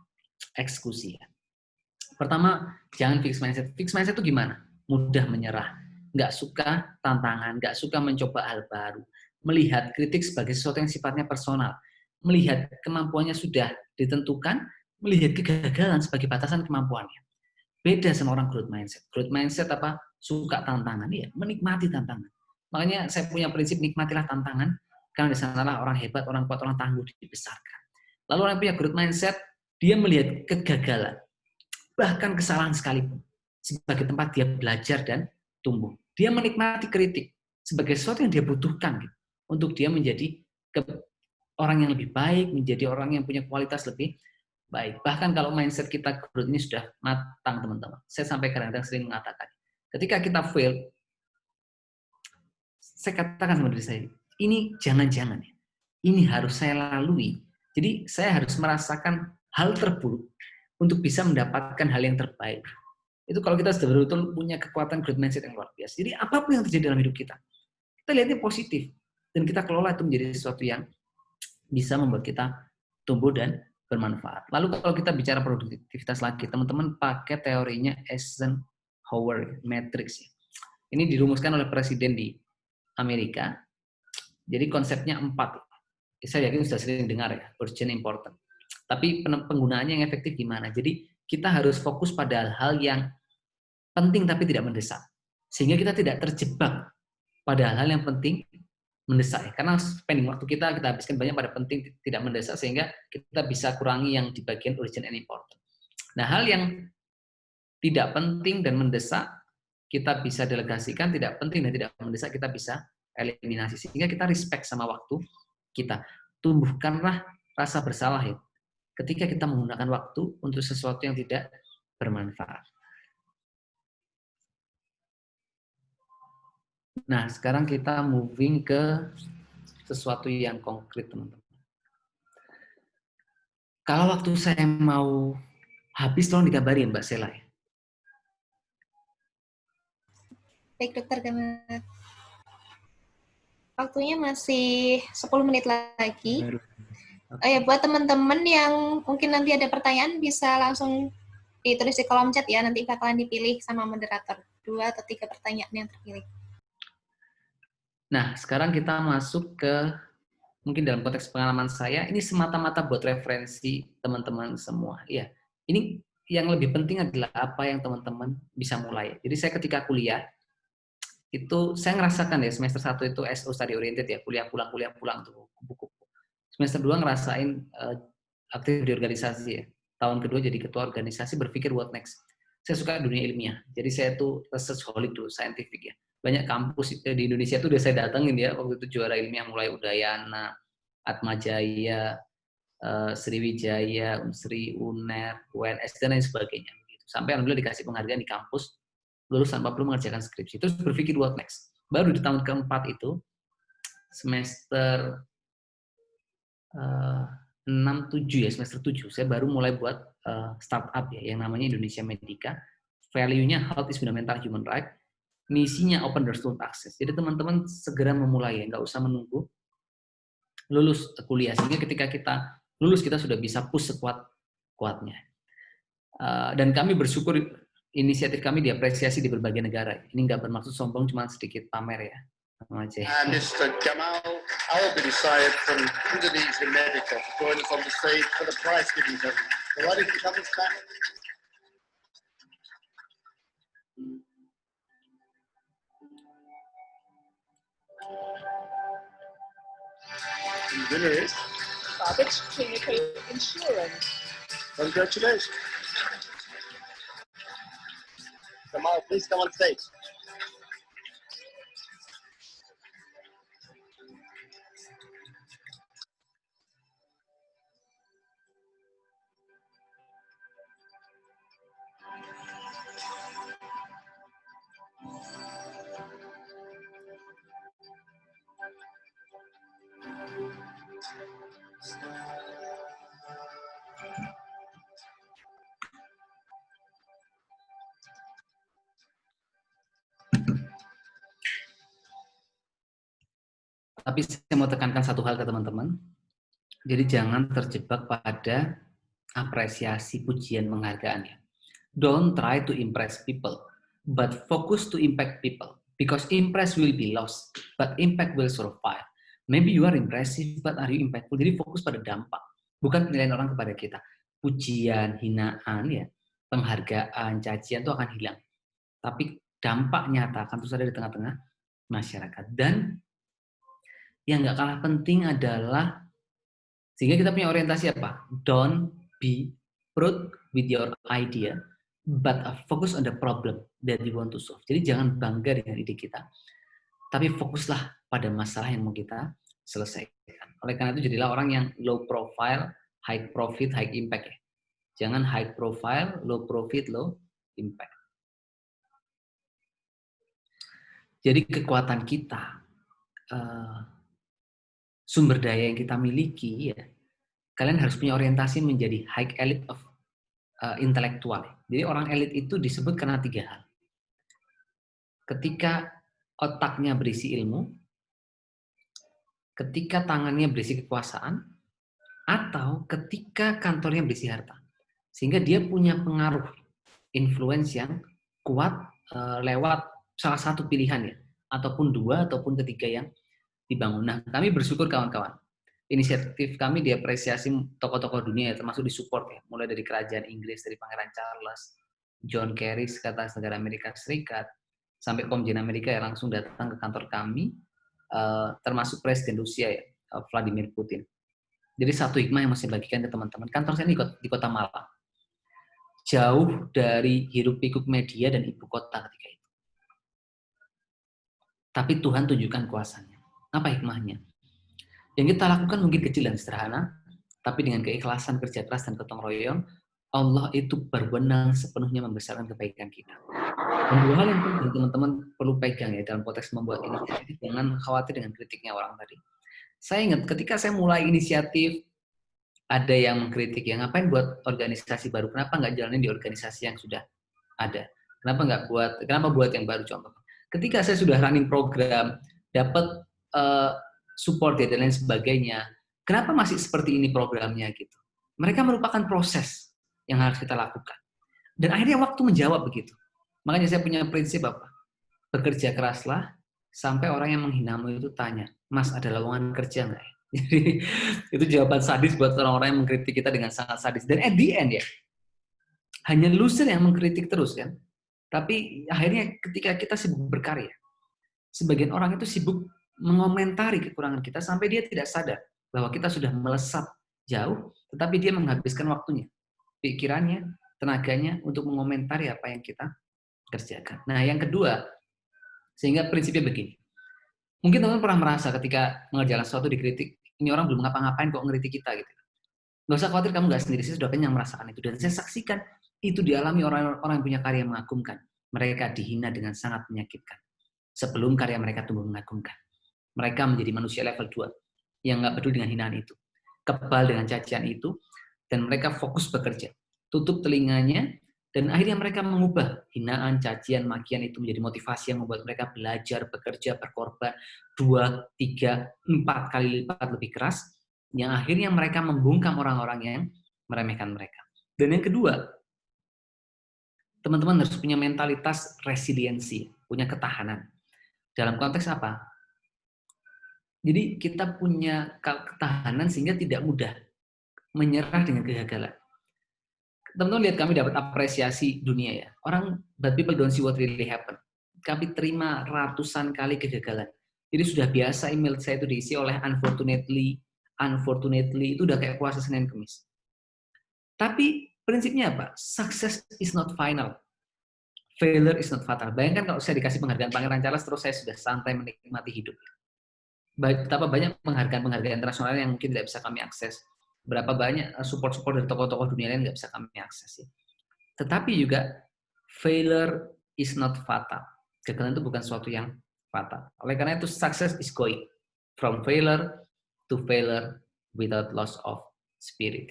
B: eksekusi ya. Pertama, jangan fixed mindset. Fixed mindset itu gimana? Mudah menyerah, nggak suka tantangan, nggak suka mencoba hal baru, melihat kritik sebagai sesuatu yang sifatnya personal, melihat kemampuannya sudah ditentukan, melihat kegagalan sebagai batasan kemampuannya. Beda sama orang growth mindset. Growth mindset apa? Suka tantangan, ya, menikmati tantangan. Makanya saya punya prinsip nikmatilah tantangan, karena di sanalah orang hebat, orang kuat, orang tangguh dibesarkan. Lalu orang punya growth mindset, dia melihat kegagalan, bahkan kesalahan sekalipun, sebagai tempat dia belajar dan tumbuh. Dia menikmati kritik sebagai sesuatu yang dia butuhkan gitu, untuk dia menjadi orang yang lebih baik, menjadi orang yang punya kualitas lebih baik. Bahkan kalau mindset kita growth ini sudah matang, teman-teman. Saya sampai kadang-kadang sering mengatakan, ketika kita fail, saya katakan sama diri saya, ini jangan-jangan ya, ini harus saya lalui. Jadi saya harus merasakan hal terburuk untuk bisa mendapatkan hal yang terbaik. Itu kalau kita sudah betul-betul punya kekuatan growth mindset yang luar biasa. Jadi apapun yang terjadi dalam hidup kita lihatnya positif. Dan kita kelola itu menjadi sesuatu yang bisa membuat kita tumbuh dan bermanfaat. Lalu kalau kita bicara produktivitas lagi, teman-teman pakai teorinya Eisenhower Matrix. Ini dirumuskan oleh presiden di Amerika. Jadi konsepnya 4. Saya yakin sudah sering dengar ya, urgent, important. Tapi penggunaannya yang efektif gimana? Jadi kita harus fokus pada hal-hal yang penting tapi tidak mendesak. Sehingga kita tidak terjebak pada hal-hal yang penting mendesak. Karena spending waktu kita habiskan banyak pada penting tidak mendesak, sehingga kita bisa kurangi yang di bagian urgent and important. Nah, hal yang tidak penting dan mendesak kita bisa delegasikan, tidak penting dan tidak mendesak kita bisa eliminasi, sehingga kita respect sama waktu kita. Tumbuhkanlah rasa bersalah ya, ketika kita menggunakan waktu untuk sesuatu yang tidak bermanfaat. Nah, sekarang kita moving ke sesuatu yang konkret, teman-teman. Kalau waktu saya mau habis, tolong dikabarin Mbak Sela ya.
F: Baik, Dokter Gamal. Waktunya masih 10 menit lagi. Ya, buat teman-teman yang mungkin nanti ada pertanyaan, bisa langsung ditulis di kolom chat ya, nanti bakalan dipilih sama moderator. 2 atau 3 pertanyaan yang terpilih.
B: Nah, sekarang kita masuk ke, mungkin dalam konteks pengalaman saya, ini semata-mata buat referensi teman-teman semua. Ya, ini yang lebih penting adalah apa yang teman-teman bisa mulai. Jadi saya ketika kuliah, itu saya ngerasakan ya, semester 1 itu SO study oriented ya, kuliah pulang tuh buku. Semester 2 ngerasain aktif di organisasi ya. Tahun kedua jadi ketua organisasi, berpikir what next. Saya suka dunia ilmiah, jadi saya tuh researchaholic dulu, scientific ya. Banyak kampus di Indonesia tuh udah saya datengin ya, waktu itu juara ilmiah mulai Udayana, Atmajaya, Sriwijaya, Unsri, UNER, UNS, dan lain sebagainya. Sampai alhamdulillah dikasih penghargaan di kampus, lulus tanpa perlu mengerjakan skripsi. Terus berpikir what next. Baru di tahun keempat itu, semester 6-7 ya, semester 7, saya baru mulai buat startup ya, yang namanya Indonesia Medica. Value-nya health is fundamental human right, misinya open doors to access. Jadi teman-teman segera memulai ya, nggak usah menunggu lulus kuliah, sehingga ketika kita lulus kita sudah bisa push sekuat-kuatnya. Dan kami bersyukur inisiatif kami diapresiasi di berbagai negara. Ini nggak bermaksud sombong, cuma sedikit pamer ya.
L: Mr. Gamal Albin Said from Indonesia Medica to join us on the stage for the prize giving ceremony. So why don't you come and stand? The winner is
H: Babbage Communicate Insurance.
L: congratulations. Gamal, please come on stage.
B: Tapi saya mau tekankan satu hal ke teman-teman. Jadi jangan terjebak pada apresiasi, pujian, penghargaan ya. Don't try to impress people, but focus to impact people. Because impress will be lost, but impact will survive. Maybe you are impressive, but are you impactful? Jadi fokus pada dampak, bukan penilaian orang kepada kita. Pujian, hinaan, ya, penghargaan, cacian itu akan hilang. Tapi dampak nyata akan terus ada di tengah-tengah masyarakat. Dan yang nggak kalah penting adalah, sehingga kita punya orientasi apa? Don't be proud with your idea, but focus on the problem that you want to solve. Jadi jangan bangga dengan ide kita, tapi fokuslah pada masalah yang mau kita selesaikan. Oleh karena itu jadilah orang yang low profile, high profit, high impact ya. Jangan high profile, low profit, low impact. Jadi kekuatan kita, sumber daya yang kita miliki ya, kalian harus punya orientasi menjadi high elite of intelektual. Jadi orang elit itu disebut karena 3 hal. Ketika otaknya berisi ilmu, ketika tangannya berisi kekuasaan, atau ketika kantornya berisi harta. Sehingga dia punya pengaruh, influence yang kuat lewat salah satu pilihan ya, ataupun 2, ataupun ketiga yang dibangun. Nah, kami bersyukur kawan-kawan. Inisiatif kami diapresiasi tokoh-tokoh dunia, termasuk disupport ya, mulai dari kerajaan Inggris, dari Pangeran Charles, John Kerry, Sekretaris Negara Amerika Serikat, sampai Komjen Amerika yang langsung datang ke kantor kami, termasuk Presiden Rusia ya, Vladimir Putin. Jadi satu hikmah yang masih bagikan ke teman-teman, kantor saya di Kota Malang, jauh dari hiruk-pikuk media dan ibu kota ketika itu. Tapi Tuhan tunjukkan kuasanya. Apa hikmahnya? Yang kita lakukan mungkin kecil dan sederhana, tapi dengan keikhlasan, kerja keras, dan gotong royong, Allah itu berwenang sepenuhnya membesarkan kebaikan kita. Dan 2 hal yang penting teman-teman perlu pegang ya dalam konteks membuat inisiatif, jangan khawatir dengan kritiknya orang tadi. Saya ingat ketika saya mulai inisiatif, ada yang mengkritik, ya ngapain buat organisasi baru, kenapa nggak jalanin di organisasi yang sudah ada, kenapa buat yang baru, contoh. Ketika saya sudah running program, dapat support ya, dan lain sebagainya. Kenapa masih seperti ini programnya gitu? Mereka merupakan proses yang harus kita lakukan. Dan akhirnya waktu menjawab begitu. Makanya saya punya prinsip apa? Bekerja keraslah sampai orang yang menghinamu itu tanya, Mas ada lowongan kerja nggak? Jadi itu jawaban sadis buat orang-orang yang mengkritik kita dengan sangat sadis. Dan at the end ya, hanya loser yang mengkritik terus kan. Tapi akhirnya ketika kita sibuk berkarya, sebagian orang itu sibuk mengomentari kekurangan kita sampai dia tidak sadar bahwa kita sudah melesat jauh, tetapi dia menghabiskan waktunya, pikirannya, tenaganya untuk mengomentari apa yang kita kerjakan. Nah, yang kedua, sehingga prinsipnya begini. Mungkin teman-teman pernah merasa ketika mengerjakan sesuatu dikritik, ini orang belum ngapa-ngapain kok ngeritik kita gitu. Nggak usah khawatir, kamu nggak sendiri, saya sudah kenyang merasakan itu. Dan saya saksikan itu dialami orang-orang yang punya karya mengagumkan. Mereka dihina dengan sangat menyakitkan. Sebelum karya mereka tumbuh mengagumkan. Mereka menjadi manusia level 2 yang nggak peduli dengan hinaan itu, kebal dengan cacian itu, dan mereka fokus bekerja, tutup telinganya, dan akhirnya mereka mengubah hinaan, cacian, makian itu menjadi motivasi yang membuat mereka belajar, bekerja, berkorban 2, 3, 4 kali lipat lebih keras, yang akhirnya mereka membungkam orang-orang yang meremehkan mereka. Dan yang kedua, teman-teman harus punya mentalitas resiliensi, punya ketahanan. Dalam konteks apa? Jadi kita punya ketahanan sehingga tidak mudah menyerah dengan kegagalan. Teman-teman lihat kami dapat apresiasi dunia ya. Orang, but people don't see what really happen. Kami terima ratusan kali kegagalan. Jadi sudah biasa email saya itu diisi oleh unfortunately, itu udah kayak puasa Senin Kamis. Tapi prinsipnya apa? Success is not final. Failure is not fatal. Bayangkan kalau saya dikasih penghargaan Pangeran Charles terus saya sudah santai menikmati hidup. Betapa banyak penghargaan internasional yang mungkin tidak bisa kami akses. Berapa banyak support dari tokoh-tokoh dunia lain nggak bisa kami akses. Ya. Tetapi juga failure is not fatal. Kegagalan itu bukan sesuatu yang fatal. Oleh karena itu success is going from failure to failure without loss of spirit.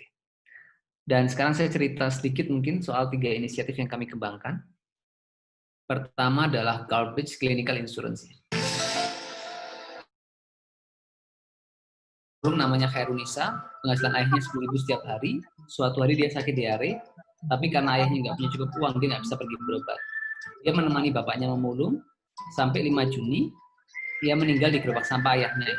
B: Dan sekarang saya cerita sedikit mungkin soal 3 inisiatif yang kami kembangkan. Pertama adalah garbage clinical insurance. Namanya Khairunisa, penghasilan ayahnya 10.000 setiap hari, suatu hari dia sakit diare, tapi karena ayahnya nggak punya cukup uang, dia nggak bisa pergi berobat. Dia menemani bapaknya memulung sampai 5 Juni, ia meninggal di gerobak sampah ayahnya.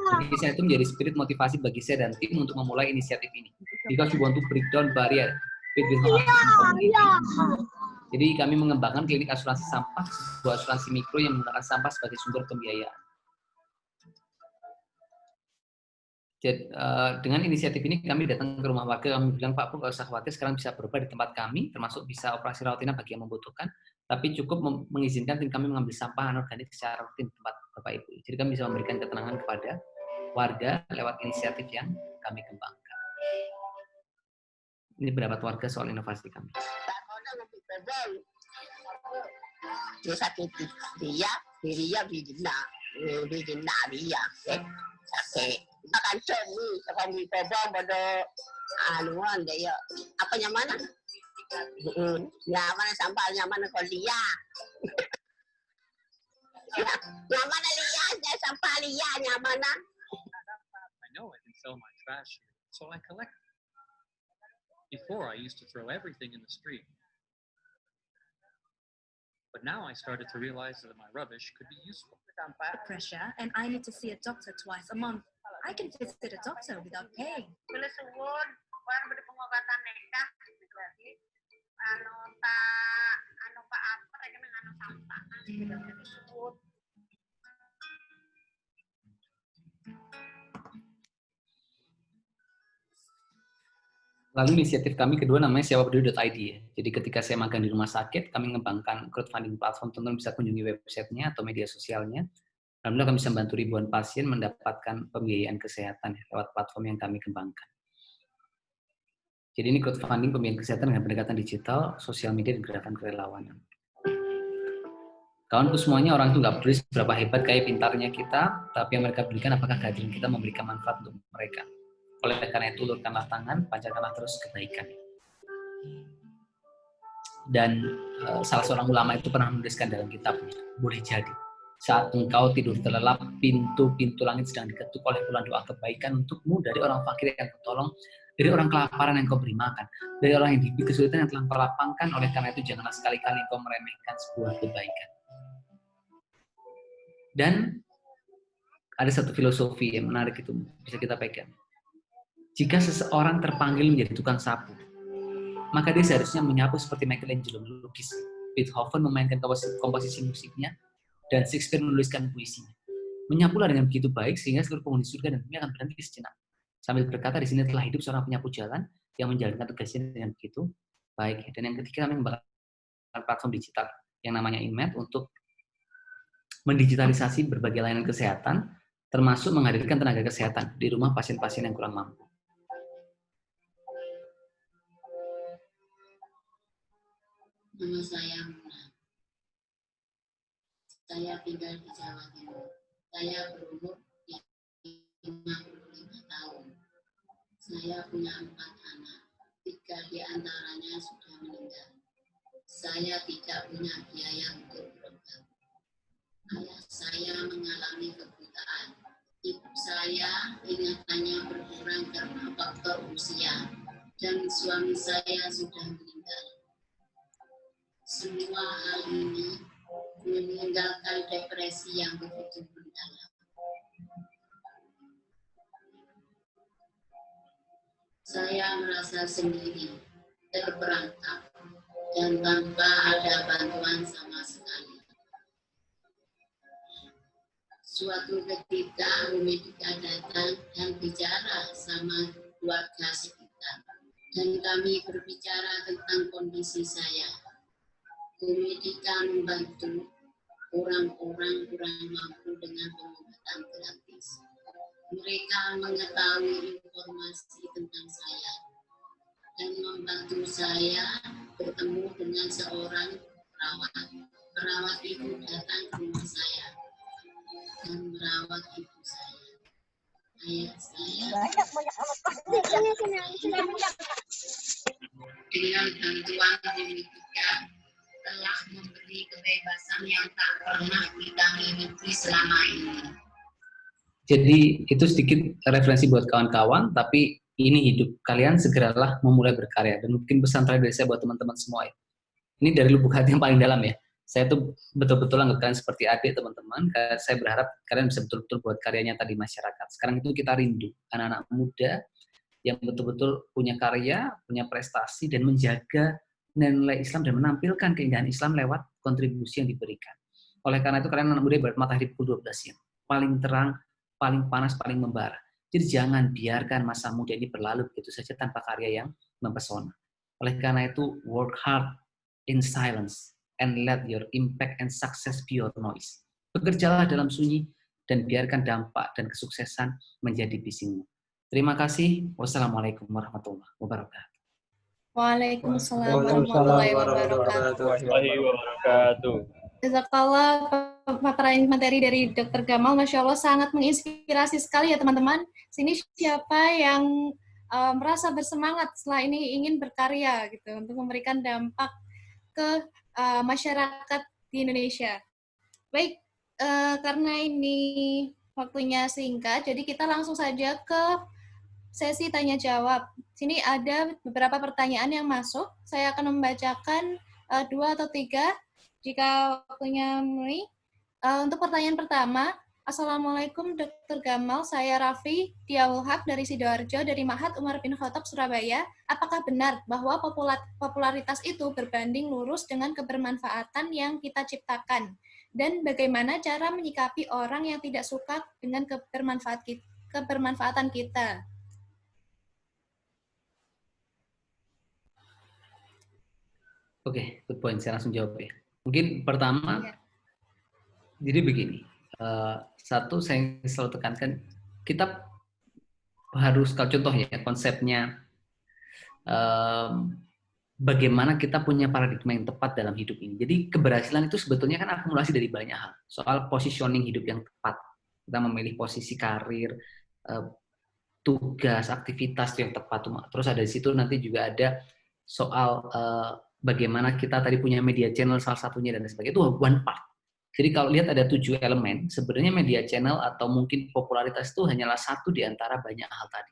B: Jadi saya itu menjadi spirit motivasi bagi saya dan tim untuk memulai inisiatif ini. Because we want to break down barrier between community. Jadi kami mengembangkan klinik asuransi sampah, sebuah asuransi mikro yang menggunakan sampah sebagai sumber pembiayaan. Jadi, dengan inisiatif ini kami datang ke rumah warga, kami bilang, Pak Pur, nggak usah khawatir, sekarang bisa berobat di tempat kami, termasuk bisa operasi rawat inap bagi yang membutuhkan, tapi cukup mengizinkan tim kami mengambil sampah anorganik secara rutin di tempat Bapak Ibu. Jadi kami bisa memberikan ketenangan kepada warga lewat inisiatif yang kami kembangkan. Ini pendapat warga soal inovasi kami.
M: Makan cumi, sekarang di Tebong pada anuan deh ya. Apa nyaman? Nyaman sampahnya mana kau dia? Nyaman lihat deh sampah lihat nyaman.
N: I know I can sell my trash here, so I collect it. Before I used to throw everything in the street. But now I started to realize that my rubbish could be useful.
O: Pressure, and I need to see a doctor twice a month. I can visit a doctor without paying.
B: Lalu inisiatif kami kedua namanya siapapeduli.id ya. Jadi ketika saya magang di rumah sakit, kami mengembangkan crowdfunding platform, teman-teman bisa kunjungi websitenya atau media sosialnya. Alhamdulillah kami bisa membantu ribuan pasien mendapatkan pembiayaan kesehatan lewat platform yang kami kembangkan. Jadi ini crowdfunding pembiayaan kesehatan dengan pendekatan digital, sosial media, dan gerakan kerelawanan. Kawanku semuanya, orang itu nggak peduli seberapa hebat kayak pintarnya kita, tapi yang mereka berikan apakah kehadiran kita memberikan manfaat untuk mereka. Oleh karena itu, ulurkanlah tangan, pancarkanlah terus kebaikan. Dan salah seorang ulama itu pernah menuliskan dalam kitabnya, boleh jadi saat engkau tidur terlelap, pintu-pintu langit sedang diketuk oleh bulan doa kebaikan untukmu dari orang fakir yang tertolong, dari orang kelaparan yang kau beri makan, dari orang yang dihadapi kesulitan yang telah kau lapangkan. Oleh karena itu, janganlah sekali-kali kau meremehkan sebuah kebaikan. Dan ada satu filosofi yang menarik itu bisa kita pegang. Jika seseorang terpanggil menjadi tukang sapu, maka dia seharusnya menyapu seperti Michelangelo melukis, Beethoven memainkan komposisi musiknya, dan Shakespeare menuliskan puisinya. Menyapulah dengan begitu baik sehingga seluruh penghuni surga dan bumi akan berhenti sejenak. Sambil berkata, di sini telah hidup seorang penyapu jalan yang menjalankan tugasnya dengan begitu baik. Dan yang ketiga, kami mengembangkan platform digital yang namanya InMed untuk mendigitalisasi berbagai layanan kesehatan, termasuk menghadirkan tenaga kesehatan di rumah pasien-pasien yang kurang mampu.
P: Nama saya Muna. Saya tinggal di Jawa Timur. Saya berumur 55 tahun. Saya punya 4 anak. 3 di antaranya sudah meninggal. Saya tidak punya biaya untuk berobat. Ayah saya mengalami kebutaan. Ibu saya ingatannya berkurang karena faktor usia. Dan suami saya sudah meninggal. Semua hal ini meninggalkan depresi yang begitu mendalam. Saya merasa sendiri, terperangkap, dan tanpa ada bantuan sama sekali. Suatu ketika Medika datang dan bicara sama keluarga sekitar, dan kami berbicara tentang kondisi saya. Medika membantu orang-orang kurang mampu dengan pengobatan gratis. Mereka mengetahui informasi tentang saya dan membantu saya bertemu dengan seorang perawat. Perawat itu datang ke rumah saya dan merawat ibu saya. Ayah saya dengan bantuan Medika telah memberi kebebasan yang tak pernah kita miliki selama ini.
B: Jadi itu sedikit referensi buat kawan-kawan, tapi ini hidup. Kalian segeralah memulai berkarya. Dan mungkin pesan terakhir dari saya buat teman-teman semua ya. Ini dari lubuk hati yang paling dalam ya. Saya tuh betul-betul anggap kalian seperti adik teman-teman. Saya berharap kalian bisa betul-betul buat karya nyata di masyarakat. Sekarang itu kita rindu anak-anak muda yang betul-betul punya karya, punya prestasi, dan menjaga nilai Islam dan menampilkan keindahan Islam lewat kontribusi yang diberikan. Oleh karena itu kalian anak muda ibarat matahari pukul 12 siang. Paling terang, paling panas, paling membara. Jadi jangan biarkan masa muda ini berlalu begitu saja tanpa karya yang mempesona. Oleh karena itu, work hard in silence and let your impact and success be your noise. Bekerjalah dalam sunyi dan biarkan dampak dan kesuksesan menjadi bisingmu. Terima kasih. Wassalamualaikum warahmatullahi wabarakatuh.
F: Waalaikumsalam warahmatullahi wabarakatuh. Jazakallah, paparan materi dari Dr. Gamal, Masya Allah sangat menginspirasi sekali ya teman-teman. Sini siapa yang merasa bersemangat setelah ini ingin berkarya gitu untuk memberikan dampak ke masyarakat di Indonesia. Baik, karena ini waktunya singkat, jadi kita langsung saja ke sesi tanya jawab. Sini ada beberapa pertanyaan yang masuk. Saya akan membacakan 2 atau 3 jika waktunya mulai. Untuk pertanyaan pertama, Assalamualaikum Dr. Gamal, saya Raffi Diaul Haq dari Sidoarjo, dari Ma'had Umar bin Khattab, Surabaya. Apakah benar bahwa popularitas itu berbanding lurus dengan kebermanfaatan yang kita ciptakan? Dan bagaimana cara menyikapi orang yang tidak suka dengan kebermanfaatan kita?
B: Oke, good point. Saya langsung jawab ya. Mungkin pertama, jadi begini. Satu, saya selalu tekankan, kita harus, kalau contoh ya, konsepnya bagaimana kita punya paradigma yang tepat dalam hidup ini. Jadi keberhasilan itu sebetulnya kan akumulasi dari banyak hal. Soal positioning hidup yang tepat. Kita memilih posisi karir, tugas, aktivitas yang tepat. Terus ada di situ nanti juga ada soal bagaimana kita tadi punya media channel salah satunya dan sebagainya. Itu one part. Jadi kalau lihat ada 7 elemen, sebenarnya media channel atau mungkin popularitas itu hanyalah satu di antara banyak hal tadi.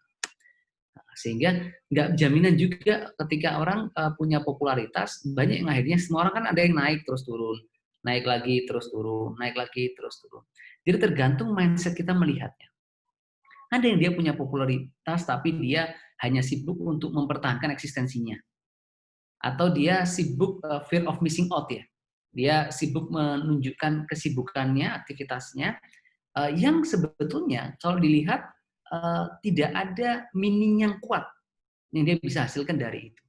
B: Sehingga nggak jaminan juga ketika orang punya popularitas, banyak yang akhirnya semua orang kan ada yang naik terus turun, naik lagi terus turun, naik lagi terus turun. Jadi tergantung mindset kita melihatnya. Ada yang dia punya popularitas tapi dia hanya sibuk untuk mempertahankan eksistensinya. Atau dia sibuk fear of missing out ya. Dia sibuk menunjukkan kesibukannya, aktivitasnya, yang sebetulnya kalau dilihat tidak ada meaning yang kuat yang dia bisa hasilkan dari itu.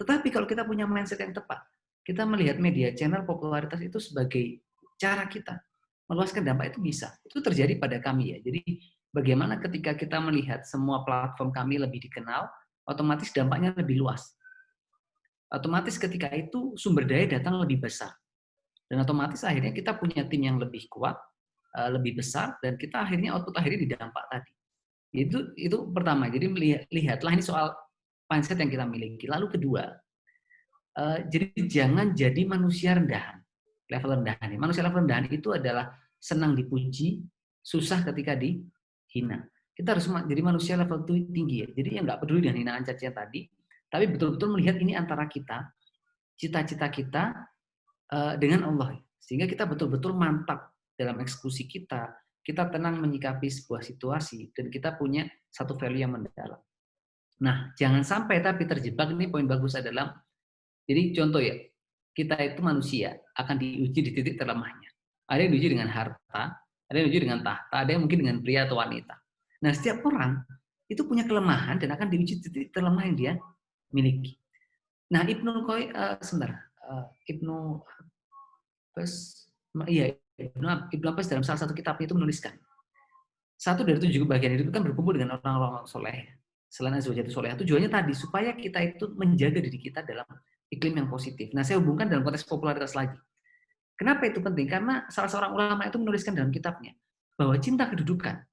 B: Tetapi kalau kita punya mindset yang tepat, kita melihat media channel popularitas itu sebagai cara kita meluaskan dampak, itu bisa. Itu terjadi pada kami ya. Jadi bagaimana ketika kita melihat semua platform kami lebih dikenal, otomatis dampaknya lebih luas. Otomatis ketika itu sumber daya datang lebih besar. Dan otomatis akhirnya kita punya tim yang lebih kuat, lebih besar, dan kita akhirnya output akhirnya didampak tadi. Itu pertama. Jadi lihatlah ini soal mindset yang kita miliki. Lalu kedua, jadi jangan jadi manusia rendahan, level rendahan. Manusia level rendahan itu adalah senang dipuji, susah ketika dihina. Kita harus jadi manusia level tinggi ya. Jadi yang nggak peduli dengan hinaan cacian tadi, tapi betul-betul melihat ini antara kita, cita-cita kita dengan Allah. Sehingga kita betul-betul mantap dalam eksekusi kita tenang menyikapi sebuah situasi, dan kita punya satu value yang mendalam. Nah, jangan sampai tapi terjebak, ini poin bagus adalah, jadi contoh ya, kita itu manusia akan diuji di titik terlemahnya. Ada yang diuji dengan harta, ada yang diuji dengan tahta, ada yang mungkin dengan pria atau wanita. Nah, setiap orang itu punya kelemahan dan akan diuji di titik terlemah yang dia miliki. Nah, Ibnu Abbas dalam salah satu kitabnya itu menuliskan, satu dari 7 bagian hidup itu kan berkumpul dengan orang-orang soleh. Selain azwajatu soleh, tujuannya tadi supaya kita itu menjaga diri kita dalam iklim yang positif. Nah, saya hubungkan dalam konteks popularitas lagi. Kenapa itu penting? Karena salah seorang ulama itu menuliskan dalam kitabnya bahwa cinta kedudukan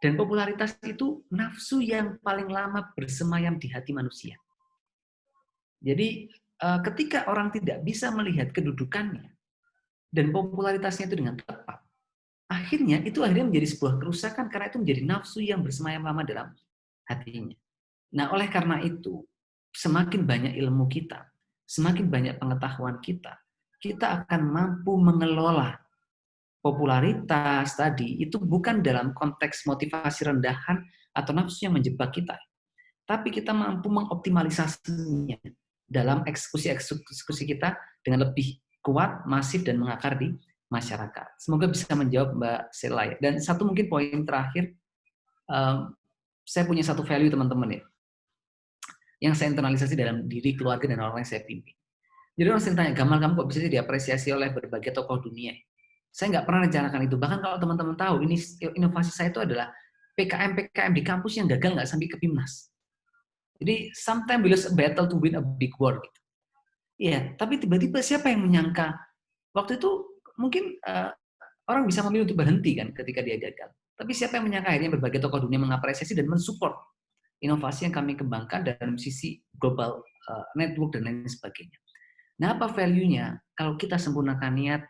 B: dan popularitas itu nafsu yang paling lama bersemayam di hati manusia. Jadi ketika orang tidak bisa melihat kedudukannya dan popularitasnya itu dengan tepat, akhirnya menjadi sebuah kerusakan karena itu menjadi nafsu yang bersemayam lama dalam hatinya. Nah, oleh karena itu, semakin banyak ilmu kita, semakin banyak pengetahuan kita, kita akan mampu mengelola popularitas tadi itu bukan dalam konteks motivasi rendahan atau nafsu yang menjebak kita, tapi kita mampu mengoptimalisasinya dalam eksekusi kita dengan lebih kuat, masif, dan mengakar di masyarakat. Semoga bisa menjawab Mbak Sela. Dan satu mungkin poin terakhir, saya punya satu value teman-teman ya, yang saya internalisasi dalam diri, keluarga, dan orang yang saya pimpin. Jadi orang sering tanya, Gamal, kamu kok bisa diapresiasi oleh berbagai tokoh dunia? Saya nggak pernah rencanakan itu. Bahkan kalau teman-teman tahu, ini inovasi saya itu adalah PKM di kampus yang gagal nggak sampai ke PIMNAS. Jadi sometimes we lose a battle to win a big war. Gitu. Iya, tapi tiba-tiba siapa yang menyangka waktu itu mungkin orang bisa memilih untuk berhenti kan ketika dia gagal. Tapi siapa yang menyangka akhirnya berbagai tokoh dunia mengapresiasi dan mensupport inovasi yang kami kembangkan dalam sisi global network dan lain sebagainya. Nah, apa value-nya? Kalau kita sempurnakan niat,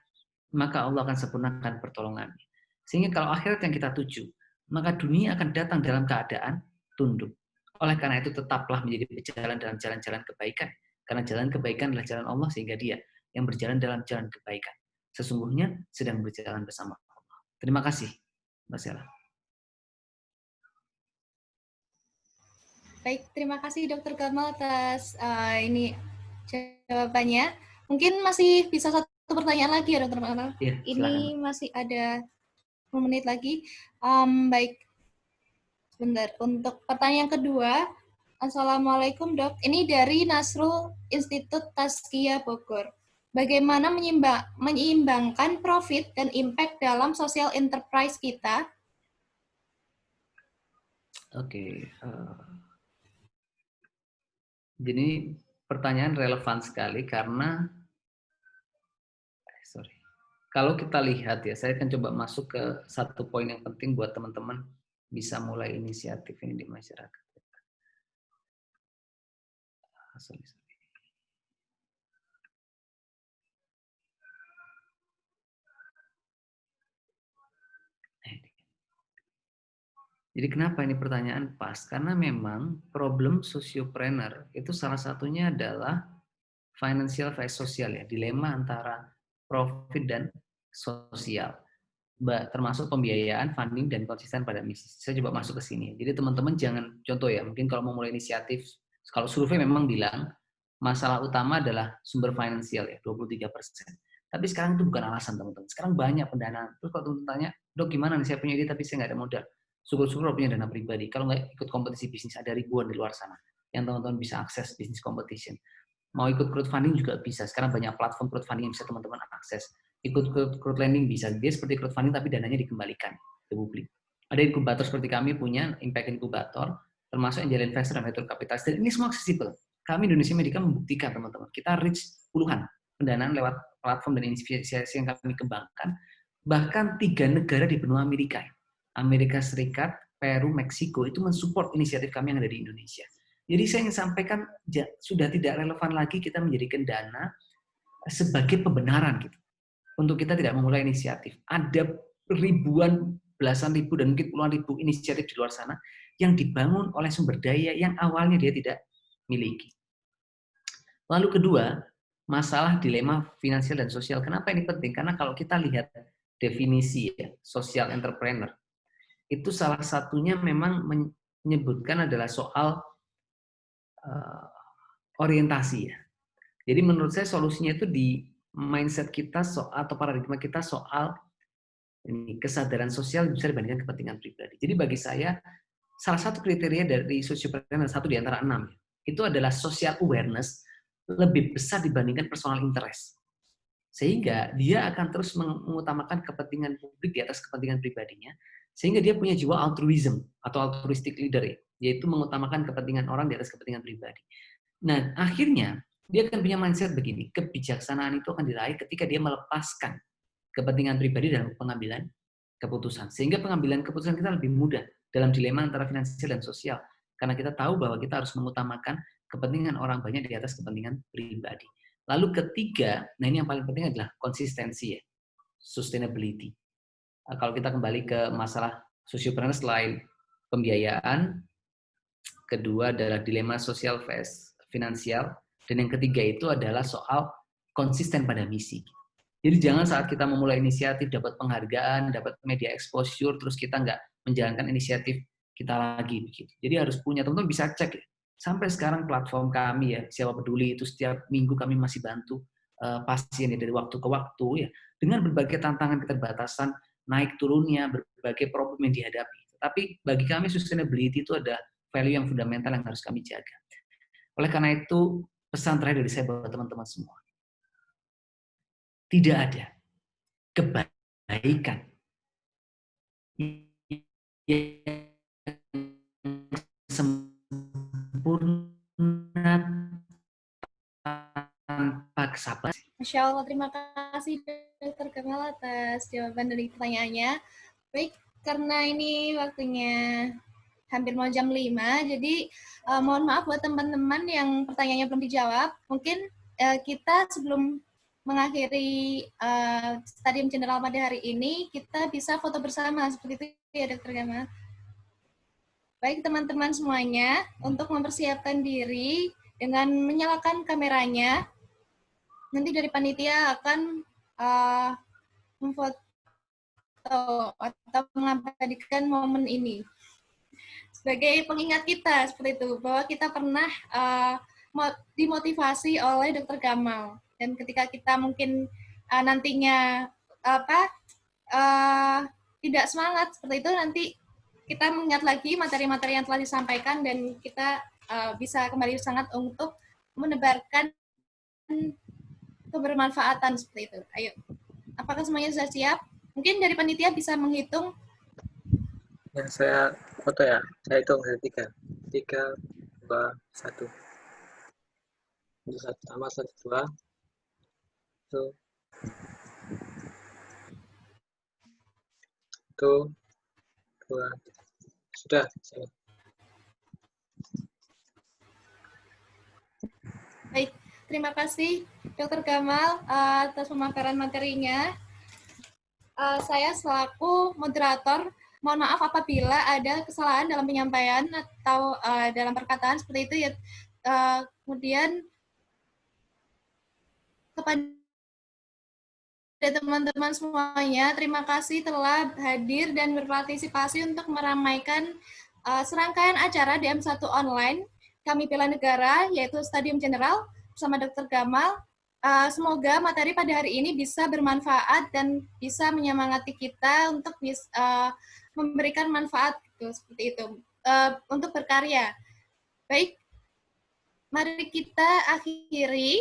B: maka Allah akan sempurnakan pertolongannya. Sehingga kalau akhirat yang kita tuju, maka dunia akan datang dalam keadaan tunduk. Oleh karena itu, tetaplah menjadi berjalan dalam jalan-jalan kebaikan. Karena jalan kebaikan adalah jalan Allah, sehingga dia yang berjalan dalam jalan kebaikan. Sesungguhnya sedang berjalan bersama Allah. Terima kasih, Mbak Sela.
F: Baik, terima kasih Dr. Gamal atas ini jawabannya. Mungkin masih bisa satu pertanyaan lagi ya Dr. Gamal.
B: Ya,
F: ini masih ada 10 menit lagi. Baik, sebentar. Untuk pertanyaan kedua, Assalamualaikum Dok. Ini dari Nasrul Institut Tazkiyah Bogor. Bagaimana menyeimbangkan profit dan impact dalam social enterprise kita?
B: Oke. Jadi pertanyaan relevan sekali karena kalau kita lihat ya, saya akan coba masuk ke satu poin yang penting buat teman-teman bisa mulai inisiatif ini di masyarakat. Jadi kenapa ini pertanyaan pas? Karena memang problem sosiopreneur itu salah satunya adalah financial versus sosial ya, dilema antara profit dan sosial. Termasuk pembiayaan, funding, dan konsisten pada misi. Saya coba masuk ke sini. Jadi teman-teman jangan, contoh ya, mungkin kalau mau mulai inisiatif, kalau survei memang bilang masalah utama adalah sumber finansial ya, 23%. Tapi sekarang itu bukan alasan teman-teman. Sekarang banyak pendanaan. Terus kalau teman-teman tanya, Dok gimana nih saya punya ide tapi saya nggak ada modal. Syukur-syukur punya dana pribadi. Kalau nggak ikut kompetisi bisnis, ada ribuan di luar sana yang teman-teman bisa akses bisnis competition. Mau ikut crowdfunding juga bisa. Sekarang banyak platform crowdfunding yang bisa teman-teman akses. Ikut crowdlending bisa. Dia seperti crowdfunding tapi dananya dikembalikan ke publik. Ada inkubator seperti kami punya, Impact Inkubator, termasuk angel investor dan venture capitalist. Dan ini semua aksesibel. Kami Indonesia Medica membuktikan teman-teman. Kita reach puluhan pendanaan lewat platform dan inisiasi yang kami kembangkan. Bahkan 3 negara di benua Amerika. Amerika Serikat, Peru, Meksiko itu mensupport inisiatif kami yang ada di Indonesia. Jadi saya ingin sampaikan sudah tidak relevan lagi kita menjadikan dana sebagai pembenaran gitu. Untuk kita tidak memulai inisiatif. Ada ribuan, belasan ribu dan mungkin puluhan ribu inisiatif di luar sana yang dibangun oleh sumber daya yang awalnya dia tidak miliki. Lalu kedua, masalah dilema finansial dan sosial. Kenapa ini penting? Karena kalau kita lihat definisi ya, social entrepreneur, itu salah satunya memang menyebutkan adalah soal orientasi ya. Jadi menurut saya solusinya itu di mindset kita atau paradigma kita soal ini kesadaran sosial bisa dibandingkan kepentingan pribadi. Jadi bagi saya salah satu kriteria dari sociopreneur, satu di antara 6 itu adalah social awareness lebih besar dibandingkan personal interest. Sehingga dia akan terus mengutamakan kepentingan publik di atas kepentingan pribadinya. Sehingga dia punya jiwa altruism atau altruistic leader, yaitu mengutamakan kepentingan orang di atas kepentingan pribadi. Nah, akhirnya dia akan punya mindset begini, kebijaksanaan itu akan diraih ketika dia melepaskan kepentingan pribadi dalam pengambilan keputusan. Sehingga pengambilan keputusan kita lebih mudah dalam dilema antara finansial dan sosial. Karena kita tahu bahwa kita harus mengutamakan kepentingan orang banyak di atas kepentingan pribadi. Lalu ketiga, nah ini yang paling penting adalah konsistensi ya, sustainability. Kalau kita kembali ke masalah sociopreneur selain pembiayaan, kedua adalah dilema sosial finansial, dan yang ketiga itu adalah soal konsisten pada misi. Jadi jangan saat kita memulai inisiatif, dapat penghargaan, dapat media exposure, terus kita nggak menjalankan inisiatif kita lagi begitu. Jadi harus punya, teman-teman bisa cek ya. Sampai sekarang platform kami ya, Siapa Peduli itu setiap minggu kami masih bantu pasien ya, dari waktu ke waktu ya, dengan berbagai tantangan keterbatasan, naik turunnya, berbagai problem yang dihadapi. Tapi bagi kami sustainability itu ada value yang fundamental yang harus kami jaga. Oleh karena itu, pesan terakhir dari saya buat teman-teman semua. Tidak ada kebaikan yang sempurna tanpa kesabaran.
F: Masya Allah, terima kasih Dr. Gamal atas jawaban dari pertanyaannya. Baik, karena ini waktunya hampir mau jam 5, jadi mohon maaf buat teman-teman yang pertanyaannya belum dijawab. Mungkin kita sebelum mengakhiri Stadium Jenderal pada hari ini, kita bisa foto bersama, seperti itu ya Dr. Gamal. Baik teman-teman semuanya, untuk mempersiapkan diri dengan menyalakan kameranya, nanti dari panitia akan memfoto atau mengabadikan momen ini sebagai pengingat kita, seperti itu, bahwa kita pernah dimotivasi oleh Dr. Gamal. Dan ketika kita mungkin nantinya tidak semangat seperti itu, nanti kita mengingat lagi materi-materi yang telah disampaikan dan kita bisa kembali semangat untuk menebarkan kebermanfaatan seperti itu. Ayo, apakah semuanya sudah siap? Mungkin dari panitia bisa menghitung.
K: Yang saya foto ya, saya hitung dari 3, 2, 1. Ini pertama, 1, 2. 1, 2. Sudah.
F: Baik, terima kasih Dr. Gamal atas pemaparan materinya. Saya selaku moderator, mohon maaf apabila ada kesalahan dalam penyampaian atau dalam perkataan seperti itu ya. Kemudian kepada teman-teman semuanya, terima kasih telah hadir dan berpartisipasi untuk meramaikan serangkaian acara DM1 online Kami Bela Negara, yaitu Stadium Jenderal bersama Dr. Gamal. Semoga materi pada hari ini bisa bermanfaat dan bisa menyemangati kita untuk memberikan manfaat gitu, seperti itu, untuk berkarya. Baik, mari kita akhiri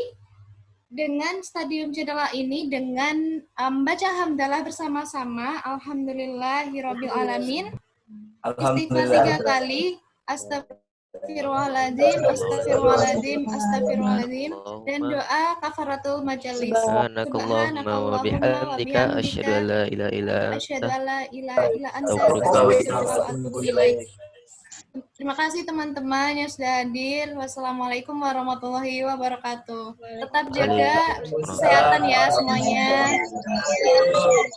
F: dengan Stadium Jenderal ini dengan membaca hamdalah bersama-sama. Alhamdulillahirabbil alamin. Istighfar 3 kali. Astagfirullahaladzim, astagfirullahaladzim, astagfirullahaladzim, dan doa kafaratul majalis.
Q: Subhanakallahumma wa bihamdika asyhadu an la ilaha illa anta
F: astaghfiruka wa atubu ilaik. Terima kasih teman-teman yang sudah hadir. Wassalamualaikum warahmatullahi wabarakatuh. Tetap jaga kesehatan ya semuanya.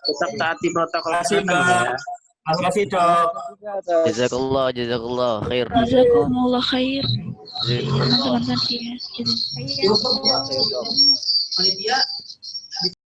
J: Tetap taati protokol kesehatan ya. Terima kasih dok.
Q: Jazakallah khair.
R: Jazakumullah khair.
J: Panitia